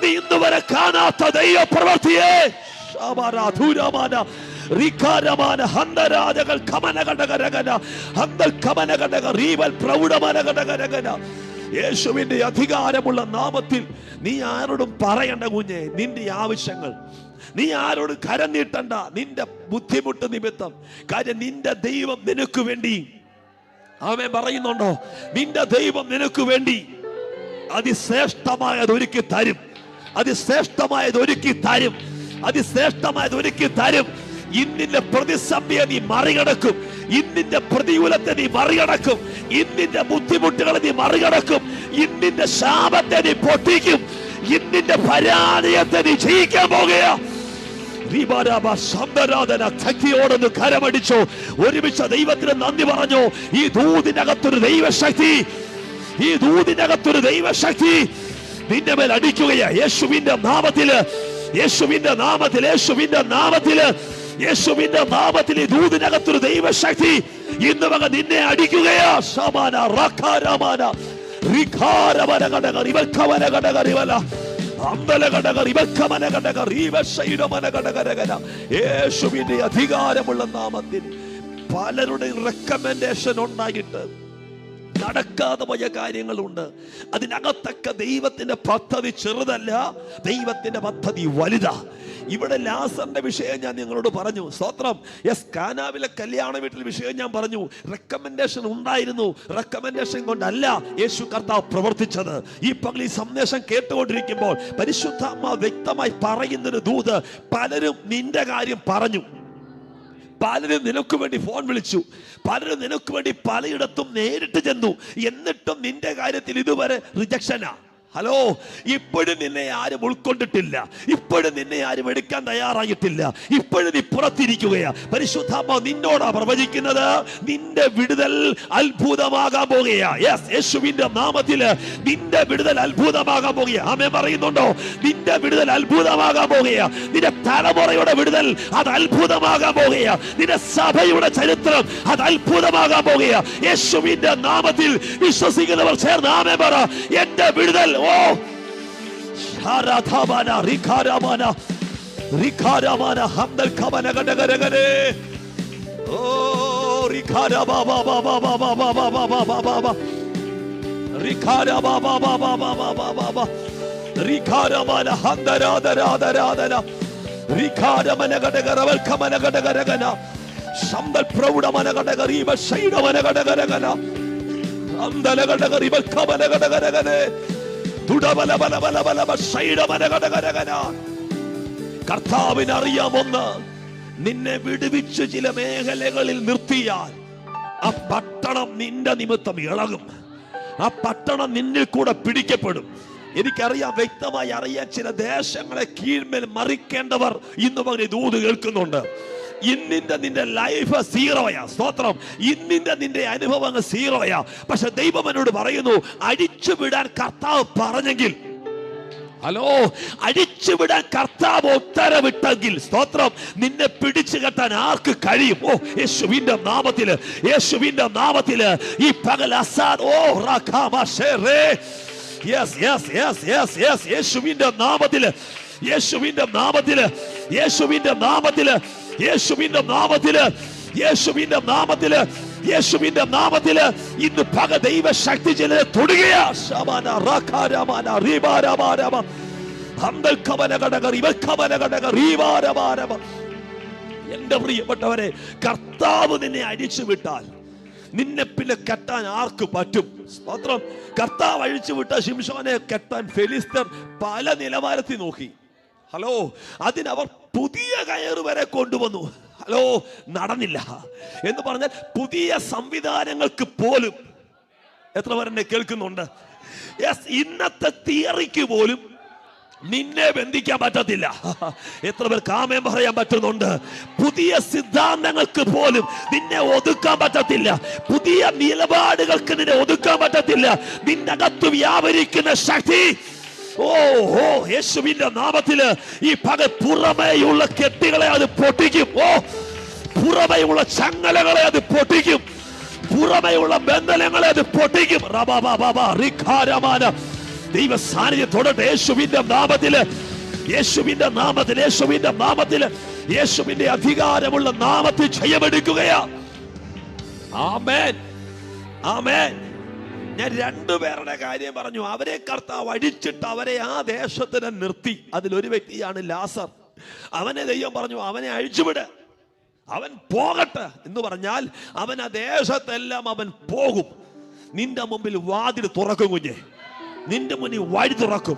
നീ ഇന്ന് വരെ കാണാത്ത ദൈവ പ്രവൃത്തിയെ യേശുവിന്റെ അധികാരമുള്ള നാമത്തിൽ നീ ആരോടും പറയണ്ട കുഞ്ഞെ നിന്റെ ആവശ്യങ്ങൾ. നീ ആരോടും കരം നീട്ടണ്ട നിന്റെ ബുദ്ധിമുട്ട് നിമിത്തം. കാര്യം നിന്റെ ദൈവം നിനക്ക് വേണ്ടി ആമേൻ പറയുന്നുണ്ടോ? നിന്റെ ദൈവം നിനക്ക് വേണ്ടി അതിശ്രേഷ്ഠമായത് ഒരുക്കി തരും. അതിശ്രേഷ്ഠമായത് ഒരുക്കി തരും. അതിശ്രേഷ്ഠമായത് ഒരുക്കി തരും. ഇന്നിന്റെ പ്രതിസന്ധിയെ നീ മറികടക്കും. ഇന്നിന്റെ പ്രതികൂലത്തെ നീ മറികടക്കും. ഇന്നിന്റെ ബുദ്ധിമുട്ടുകളെ നീ മറികടക്കും. ഇന്നിന്റെ ശാപത്തെ നീ പൊട്ടിക്കും. ഇന്നിന്റെ പരാജയത്തെ നീ ജയിക്കാൻ പോകുക. ശക്തിയോടൊന്ന് കരമടിച്ചോ. ഒരുമിച്ച് ദൈവത്തിന് നന്ദി പറഞ്ഞോ. ഈ ദൂതിനകത്തൊരു ദൈവശക്തി, ഈ ദൂതിനകത്തൊരു ദൈവശക്തി നിന്റെ മേൽ അടിക്കുകയാ. യേശുവിന്റെ നാമത്തില്, യേശുവിന്റെ നാമത്തിൽ, യേശുവിന്റെ നാമത്തില്, യേശുവിന്റെ നാമത്തിൽ ഈ ദൂതിനകത്തൊരു ദൈവശക്തി ഇന്ന് മക നിന്നെ അടിക്കുകയാ. ശമാന റഖാരമാന റിഖാരമന ഘടക റിവൽഖമന ഘടക റിവല അമ്പല ഘടക റിവൽഖമന ഘടക റിവശൈരമന ഘടകരഗന. യേശുവിന്റെ അധികാരമുള്ള നാമത്തിൽ പലരുടെ റെക്കമെൻഡേഷൻ ഉണ്ടായിട്ട് നടക്കാതെ പോയ കാര്യങ്ങളുണ്ട്. അതിനകത്തൊക്കെ ദൈവത്തിന്റെ പദ്ധതി ചെറുതല്ല, ദൈവത്തിന്റെ പദ്ധതി വലുതാ. ഇവിടെ ലാസറിന്റെ വിഷയം ഞാൻ നിങ്ങളോട് പറഞ്ഞു. സ്തോത്രം. യെസ്, കാനാവിലെ കല്യാണ വീട്ടിൽ വിഷയം ഞാൻ പറഞ്ഞു. റെക്കമെൻഡേഷൻ ഉണ്ടായിരുന്നു. റെക്കമെൻഡേഷൻ കൊണ്ടല്ല യേശു കർത്താവ് പ്രവർത്തിച്ചത്. ഈ പകൽ ഈ സന്ദേശം കേട്ടുകൊണ്ടിരിക്കുമ്പോൾ പരിശുദ്ധാത്മാവ് വ്യക്തമായി പറയുന്നൊരു ദൂത്, പലരും നിന്റെ കാര്യം പറഞ്ഞു, പലരും നിനക്ക് വേണ്ടി ഫോൺ വിളിച്ചു, പലരും നിനക്ക് വേണ്ടി പലയിടത്തും നേരിട്ട് ചെന്നു, എന്നിട്ടും നിന്റെ കാര്യത്തിൽ ഇതുവരെ റിജക്ഷനാ. ഹലോ, ഇപ്പോഴും നിന്നെ ആരും ഉൾക്കൊണ്ടിട്ടില്ല, ഇപ്പോഴും നിന്നെ ആരും എടുക്കാൻ തയ്യാറായിട്ടില്ല, ഇപ്പോഴും നീ പുറത്തിരിക്കുകയാ. പരിശുദ്ധാത്മാവ് നിന്നോടാ പ്രവചിക്കുന്നത്, നിന്റെ വിടുതൽ അത്ഭുതമാകാൻ പോകുകയാ. യെസ്, യേശുവിന്റെ നാമത്തില് നിന്റെ വിടുതൽ അത്ഭുതമാകാൻ പോകുകയാ. ആമേൻ പറയുന്നുണ്ടോ? നിന്റെ വിടുതൽ അത്ഭുതമാകാൻ പോകുകയാ. നിന്റെ തലമുറയുടെ വിടുതൽ അത് അത്ഭുതമാകാൻ പോകുകയാ. നിന്റെ സഭയുടെ ചരിത്രം അത് അത്ഭുതമാകാൻ പോകുകയാ. യേശുവിന്റെ നാമത്തിൽ വിശ്വസിക്കുന്നവർ ചേർന്ന് ആമേൻ പറ. എന്റെ വിടുതൽ ശാരാധാമാന റിഖാരാമാന റിഖാരാമാന ഹംദൽ ഖമന ഗഡഗരഗരേ. ഓ റിഖാരാ ബാബാ ബാബാ ബാബാ ബാബാ ബാബാ ബാബാ റിഖാരാ ബാബാ ബാബാ ബാബാ ബാബാ റിഖാരാമാന ഹംദരാദരാദരാദന റിഖാരമന ഗഡഗരവൽ ഖമന ഗഡഗരഗന ശംദൽ പ്രൗഢമന ഗഡഗരീബ ശൈഡമന ഗഡഗരഗന ഹംദല ഗഡഗരീബ ഖമന ഗഡഗരഗനേ. കർത്താവിന് അറിയാമൊന്ന്, നിന്നെ വിടുവിച്ച് ചില മേഖലകളിൽ നിർത്തിയാൽ ആ പട്ടണം നിന്റെ നിമിത്തം ഇളകും. ആ പട്ടണം നിന്നിൽ കൂടെ പിടിക്കപ്പെടും. എനിക്കറിയാം, വ്യക്തമായി അറിയാൻ, ചില ദേശങ്ങളെ കീഴ്മേൽ മറിക്കേണ്ടവർ ഇന്ന് പറഞ്ഞ് ദൂത് കേൾക്കുന്നുണ്ട്. ഇന്നിന്റെ നിന്റെ ലൈഫ് സീറോയാ. സ്തോത്രം. ഇന്നിന്റെ നിന്റെ അനുഭവങ്ങൾ സീറോയാ. പക്ഷെ ദൈവം എന്നോട് പറയുന്നു, അടിച്ചുവിടാൻ കർത്താവ് പറഞ്ഞെങ്കിൽ, ഹലോ, അടിച്ചുവിടാൻ കർത്താവ് ഉത്തരവിട്ടെങ്കിൽ, സ്തോത്രം, നിന്നെ പിടിച്ചു കെട്ടാൻ ആർക്ക് കഴിയും? ഓ, യേശുവിന്റെ നാമത്തില്, യേശുവിന്റെ നാമത്തില് ഈ പകൽ അസാദ്. ഓ റഖാമശേറേ. Yes yes yes yes yes യേശുവിന്റെ നാമത്തില്, യേശുവിന്റെ നാമത്തില്, യേശുവിന്റെ നാമത്തില്, യേശുവിന്റെ നാമത്തില്, യേശുവിന്റെ നാമത്തില്, യേശുവിന്റെ നാമത്തില് ഇന്ന് പക ദൈവശക്തി ചിലരെ തൊടുകയാ. ശമന റഖാരമന റിബാരമാരമ ഹംദൽ ഖമന ഗഡഗ റിവൽഖമന ഗഡഗ റിബാരമാരമ. എന്റെ പ്രിയപ്പെട്ടവരെ, കർത്താവ് നിന്നെ അഴിച്ചു വിട്ടാൽ നിന്നെ പിന്നെ കെട്ടാൻ ആർക്ക് പറ്റും? സ്തോത്രം. കർത്താവ് അഴിച്ചു വിട്ട ശിംശോനെ കെട്ടാൻ ഫെലിസ്തർ പല നിലവാരത്തിൽ നോക്കി. ഹലോ, അതിനവർ പുതിയ കയറ് വരെ കൊണ്ടുവന്നു. ഹലോ, നടന്നില്ല എന്ന് പറഞ്ഞാൽ പുതിയ സംവിധാനങ്ങൾക്ക് പോലും, എത്ര പേരെന്നെ കേൾക്കുന്നുണ്ട്? യെസ്, ഇന്നത്തെ തിയറിക്ക് പോലും നിന്നെ ബന്ധിക്കാൻ പറ്റത്തില്ല. എത്ര പേർക്ക് ആമേൻ പറയാൻ പറ്റുന്നുണ്ട്? പുതിയ സിദ്ധാന്തങ്ങൾക്ക് പോലും നിന്നെ ഒതുക്കാൻ പറ്റത്തില്ല. പുതിയ നിലപാടുകൾക്ക് നിന്നെ ഒതുക്കാൻ പറ്റത്തില്ല. നിന്റെ അകത്ത് വ്യാപരിക്കുന്ന ശക്തി, ഓ ഓ യേശുവിന്റെ നാമത്തില് ഈ പകൽ പുറമേയുള്ള കെട്ടുകളെ അത് പൊട്ടിക്കും. ഓ, പുറമേയുള്ള ചങ്ങലകളെ അത് പൊട്ടിക്കും. പുറമേയുള്ള ബന്ധനങ്ങളെ അത് പൊട്ടിക്കും. ദൈവ സാന്നിധ്യം തൊടട്ടെ യേശുവിന്റെ നാമത്തില്, യേശുവിന്റെ നാമത്തിൽ, യേശുവിന്റെ നാമത്തില്, യേശുവിന്റെ അധികാരമുള്ള നാമത്തിൽ ജയമെടുക്കുകയാ. ആമേൻ, ആമേൻ. ഞാൻ രണ്ടുപേരുടെ കാര്യം പറഞ്ഞു. അവരെ കർത്താവ് അടിച്ചിട്ട് അവരെ ആ ദേശത്തിന് നിർത്തി. അതിലൊരു വ്യക്തിയാണ് ലാസർ. അവനെ ദൈവം പറഞ്ഞു, അവനെ അഴിച്ചുവിട്. അവൻ പോകട്ടെ എന്ന് പറഞ്ഞാൽ അവൻ ആ ദേശത്തെല്ലാം അവൻ പോകും. നിന്റെ മുമ്പിൽ വാതിൽ തുറക്കും കുഞ്ഞെ, നിന്റെ മുന്നിൽ വഴി തുറക്കും.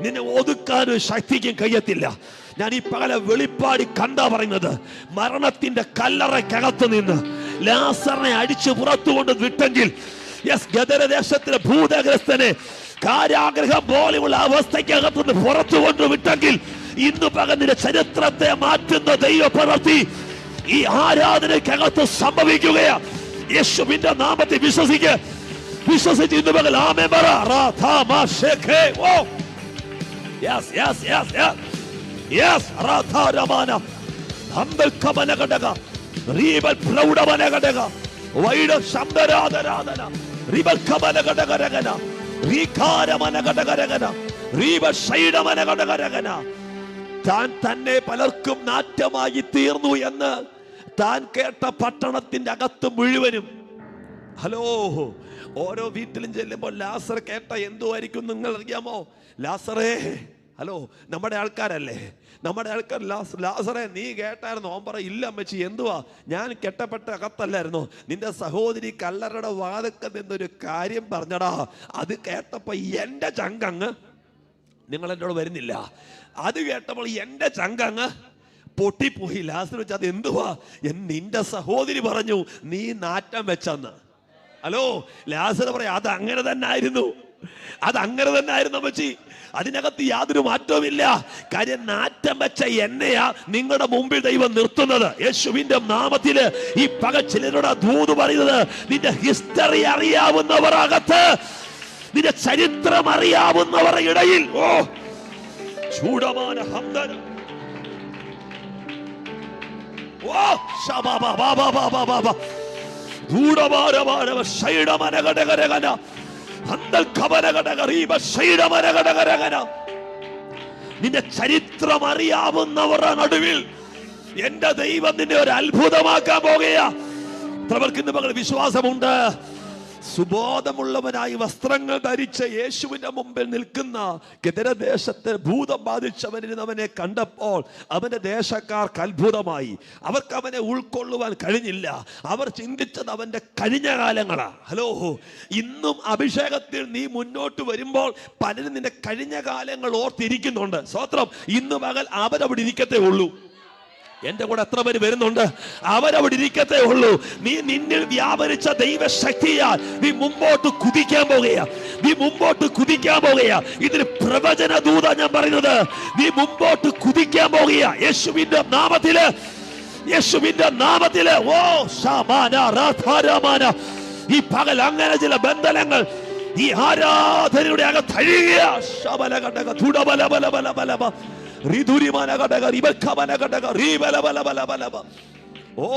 നിന്നെ ഒതുക്കാനൊരു ശക്തിക്കും കഴിയത്തില്ല. ഞാൻ ഈ പകല വെളിപ്പാടി കണ്ടാ പറയുന്നത്, മരണത്തിന്റെ കല്ലറയ്ക്കകത്ത് നിന്ന് ലാസറിനെ അടിച്ചു പുറത്തു കൊണ്ട് വിട്ടെങ്കിൽ, ഗദരദേശത്തിലെ ഭൂതഗ്രസ്തനെ കാരാഗ്രഹം പോലെയുള്ള അവസ്ഥയ്ക്കകത്തുനിന്ന് പുറത്തു കൊണ്ട് വിട്ടെങ്കിൽ, ഇന്ന് പകലിന്റെ ചരിത്രത്തെ മാറ്റുന്ന ദൈവ പ്രവൃത്തി ഈ ആരാധനയ്ക്കകത്ത് സംഭവിക്കുകയാ. യേശുവിന്റെ നാമത്തിൽ വിശ്വസിച്ച് ഇന്ന് പകൽ ആമേൻ പറ. താൻ തന്നെ പലർക്കും നാറ്റമായി തീർന്നു എന്ന് താൻ കേട്ട പട്ടണത്തിന്റെ അകത്ത് മുഴുവനും, ഹലോ, ഓരോ വീട്ടിലും ചെല്ലുമ്പോൾ ലാസർ കേട്ട എന്തുമായിരിക്കും നിങ്ങൾ അറിയാമോ? ലാസറേ, ഹലോ, നമ്മുടെ ആൾക്കാരല്ലേ, നമ്മുടെ ആൾക്കാർ. ലാസറേ നീ കേട്ടായിരുന്നു? ഓൻ പറ, ഇല്ല അമ്മച്ചി, എന്തുവാ, ഞാൻ കെട്ടപ്പെട്ട അകത്തല്ലായിരുന്നു. നിന്റെ സഹോദരി കല്ലറയുടെ വാതക്ക നിന്നൊരു കാര്യം പറഞ്ഞടാ. അത് കേട്ടപ്പോ എന്റെ ചങ്കങ്ങ്, നിങ്ങൾ എന്നോട് വരുന്നില്ല, അത് കേട്ടപ്പോൾ എന്റെ ചങ്കങ്ങ് പൊട്ടിപ്പോയി. ലാസർ വെച്ച്, അത് എന്തുവാ? നിന്റെ സഹോദരി പറഞ്ഞു നീ നാറ്റം വെച്ചെന്ന്. ഹലോ, ലാസർ പറയാ, അത് അങ്ങനെ തന്നെ ആയിരുന്നു, അതങ്ങനെ തന്നെ ആയിരുന്നു അമ്മച്ചി, അതിനകത്ത് യാതൊരു മാറ്റവുമില്ല. കാര്യം നാറ്റം വെച്ച എന്നെയാ നിങ്ങളുടെ മുമ്പിൽ ദൈവം നിർത്തുന്നത്. യേശുവിന്റെ നാമത്തില് ഈ പക ചിലരുടെ ദൂത് പറയുന്നത്, നിന്റെ ഹിസ്റ്ററി അറിയാവുന്നവർ അകത്ത്, നിന്റെ ചരിത്രം അറിയാവുന്നവർ ഇടയിൽ. ഓ ചൂടമാന ഹംദന, ഓ ശബബബബബബബ ൂടമാരമാരവ ശൈഡമനഗടഗരഗന ഹന്തൽഖബനഗടഗരീബ ശൈഡമനഗടഗരഗന. നിന്റെ ചരിത്രം അറിയാവുന്നവരുടെ നടുവിൽ എന്റെ ദൈവം നിന്നെ ഒരു അത്ഭുതമാക്കാൻ പോകുകയാ. ഇത്രവർക്കിന്ന് മകൾ വിശ്വാസമുണ്ട്. സുബോധമുള്ളവനായി വസ്ത്രങ്ങൾ ധരിച്ച യേശുവിന്റെ മുമ്പിൽ നിൽക്കുന്ന ഗദരദേശത്തെ ഭൂതം ബാധിച്ചവനെ കണ്ടപ്പോൾ അവന്റെ ദേശക്കാർക്ക് അത്ഭുതമായി. അവർക്ക് അവനെ ഉൾക്കൊള്ളുവാൻ കഴിഞ്ഞില്ല. അവർ ചിന്തിച്ചത് അവന്റെ കഴിഞ്ഞ കാലങ്ങളാ. ഹലോ, ഇന്നും അഭിഷേകത്തിൽ നീ മുന്നോട്ട് വരുമ്പോൾ പലരും നിന്റെ കഴിഞ്ഞ കാലങ്ങൾ ഓർത്തിരിക്കുന്നുണ്ട്. സ്തോത്രം. ഇന്ന് മകൾ അവരവിടെ ഇരിക്കത്തേ ഉള്ളൂ. എന്റെ കൂടെ എത്ര പേര് വരുന്നുണ്ട്? അവരവിടെ ഇരിക്കത്തേ ഉള്ളൂ. നീ നിന്നിൽ വ്യാപരിച്ച ദൈവശക്തിയാൽ നീ മുമ്പോട്ട് കുതിക്കാൻ പോകുകയാ. നീ മുമ്പോട്ട് കുതിക്കാൻ പോകുകയാ. ഇതിന് പ്രവചന ദൂത ഞാൻ പറയുന്നത്. നീ മുമ്പോട്ട് കുതിക്കാൻ പോകുകയാ യേശുവിന്റെ നാമത്തില്, യേശുവിന്റെ നാമത്തില്. ഓ ശമാന രാധാരമാന. ഈ പകൽ അങ്ങനെ ചില ബന്ധനങ്ങൾ ഈ ആരാധനയുടെ അകത്തഴിയുക. ശബല കണ്ടക തുടബല ബല ബല ബലബ റിദുരിമാന കടക റിബൽഖമന കടക റിബലബലബലബലബ. ഓ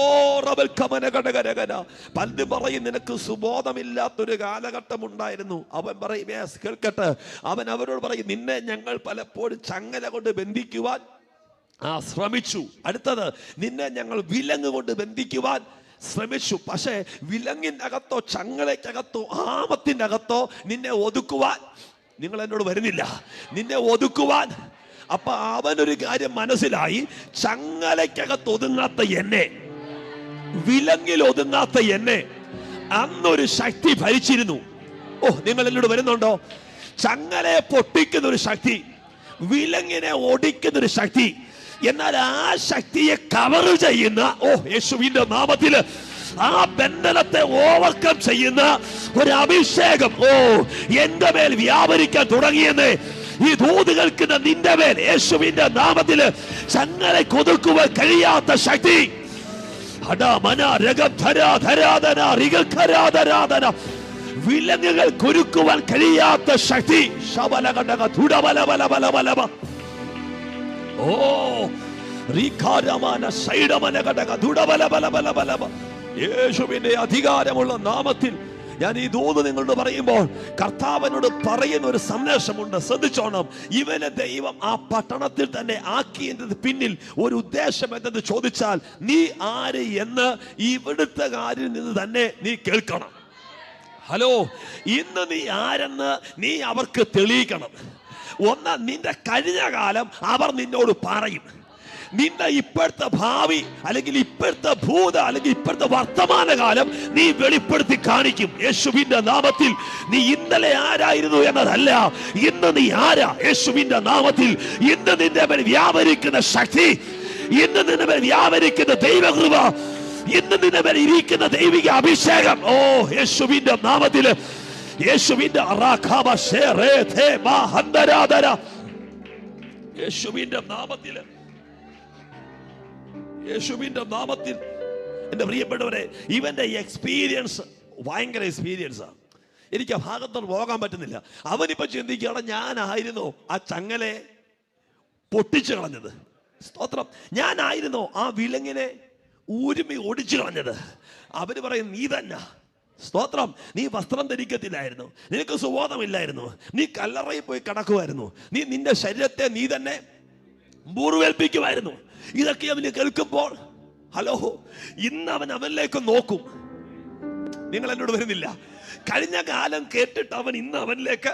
റബൽഖമന കടകരകന. പലരും പറയും നിനക്ക് സുബോധമില്ലാത്തൊരു കാലഘട്ടം ഉണ്ടായിരുന്നു. അവൻ പറയും, കേൾക്കട്ടെ, അവൻ അവരോട് പറയും, നിന്നെ ഞങ്ങൾ പലപ്പോഴും ചങ്ങല കൊണ്ട് ബന്ധിക്കുവാൻ ശ്രമിച്ചു. അടുത്തത്, നിന്നെ ഞങ്ങൾ വിലങ്ങ് കൊണ്ട് ബന്ധിക്കുവാൻ ശ്രമിച്ചു. പക്ഷേ വിലങ്ങിനകത്തോ ചങ്ങലയ്ക്കകത്തോ ആമത്തിന്റെ അകത്തോ നിന്നെ ഒതുക്കുവാൻ നിങ്ങൾ എന്നോട് വരുന്നില്ല. നിന്നെ ഒതുക്കുവാൻ. അപ്പൊ അവനൊരു കാര്യം മനസ്സിലായി, ചങ്ങലയ്ക്കകത്ത് ഒതുങ്ങാത്ത എന്നെ, വിലങ്ങിൽ ഒതുങ്ങാത്ത എന്നെ അന്നൊരു ശക്തി ഭരിച്ചിരുന്നു. ഓ, നിങ്ങൾ എന്നോട് വരുന്നുണ്ടോ? ചങ്ങലയെ പൊട്ടിക്കുന്ന ഒരു ശക്തി, വിലങ്ങിനെ ഒടിക്കുന്ന ഒരു ശക്തി. എന്നാൽ ആ ശക്തിയെ കവർ ചെയ്യുന്ന, ഓ യേശുവിന്റെ നാമത്തില് ആ ബന്ധനത്തെ ഓവർകം ചെയ്യുന്ന ഒരു അഭിഷേകം ഓ എന്റെ മേൽ വ്യാപരിക്കാൻ തുടങ്ങിയെന്ന് ഈ ദൂത് കേൾക്കുന്ന നിന്റെ മേൽ യേശുവിന്റെ നാമത്തില് ചങ്ങലെ കൊതുക്കുവാൻ കഴിയാത്ത ശക്തി, വിലങ്ങുകൾ കുരുക്കുവാൻ കഴിയാത്ത ശക്തി. ഓ യേശുവിന്റെ അധികാരമുള്ള നാമത്തിൽ ഞാൻ ഈ ദൂത് നിങ്ങളോട് പറയുമ്പോൾ കർത്താവിനോട് പറയുന്ന ഒരു സന്ദേശമുണ്ട്. ശ്രദ്ധിച്ചോണം. ഇവനെ ദൈവം ആ പട്ടണത്തിൽ തന്നെ ആക്കിയതിന് പിന്നിൽ ഒരു ഉദ്ദേശം എന്തെന്ന് ചോദിച്ചാൽ, നീ ആര് എന്ന് ഇവിടുത്തെ കാര്യം നിന്ന് തന്നെ നീ കേൾക്കണം. ഹലോ, ഇന്ന് നീ ആരെന്ന് നീ അവർക്ക് തെളിയിക്കണം. ഒന്ന്, നിന്റെ കഴിഞ്ഞ കാലം അവർ നിന്നോട് പറയും. നിന്റെ ഇപ്പോഴത്തെ ഭാവി അല്ലെങ്കിൽ ഇപ്പോഴത്തെ ഭൂത അല്ലെങ്കിൽ ഇപ്പോഴത്തെ വർത്തമാനകാലം നീ വെളിപ്പെടുത്തി കാണിക്കും യേശുവിന്റെ നാമത്തിൽ. നീ ഇന്നലെ ആരായിരുന്നു എന്നതല്ല, ഇന്ന് നീ ആരാ യേശുവിന്റെ നാമത്തിൽ. ഇന്ന് നിന്റെ മേൽ വ്യാപരിക്കുന്ന ശക്തി, ഇന്ന് നിന്റെ മേൽ വ്യാപരിക്കുന്ന ദൈവകൃപ, ഇന്ന് നിന്റെ മേൽ ഇരിക്കുന്ന ദൈവിക അഭിഷേകം, ഓ യേശുവിന്റെ നാമത്തില്, യേശുവിന്റെ യേശുവിന്റെ നാമത്തില്, യേശുവിന്റെ നാമത്തിൽ. എന്റെ പ്രിയപ്പെട്ടവരെ, ഇവന്റെ എക്സ്പീരിയൻസ് ഭയങ്കര എക്സ്പീരിയൻസാണ്. എനിക്ക് ആ ഭാഗത്തോട് പോകാൻ പറ്റുന്നില്ല. അവനിപ്പോ ചിന്തിക്കുകയാണ്, ഞാനായിരുന്നു ആ ചങ്ങലെ പൊട്ടിച്ചു കളഞ്ഞത്. സ്തോത്രം. ഞാനായിരുന്നു ആ വിലങ്ങിനെ ഊരുമി ഓടിച്ചു കളഞ്ഞത്. അവര് പറയും, നീ തന്നെ. സ്തോത്രം. നീ വസ്ത്രം ധരിക്കത്തില്ലായിരുന്നു, നിനക്ക് സുബോധമില്ലായിരുന്നു, നീ കല്ലറയിൽ പോയി കിടക്കുമായിരുന്നു, നീ നിന്റെ ശരീരത്തെ നീ തന്നെ മുറിവേൽപ്പിക്കുമായിരുന്നു. ഇതൊക്കെ അവന് കേൾക്കുമ്പോൾ, ഹലോ, ഇന്ന് അവൻ അവനിലേക്ക് നോക്കും. നിങ്ങൾ എന്നോട് വരുന്നില്ല? കഴിഞ്ഞ കാലം കേട്ടിട്ട് അവൻ ഇന്ന് അവനിലേക്ക്,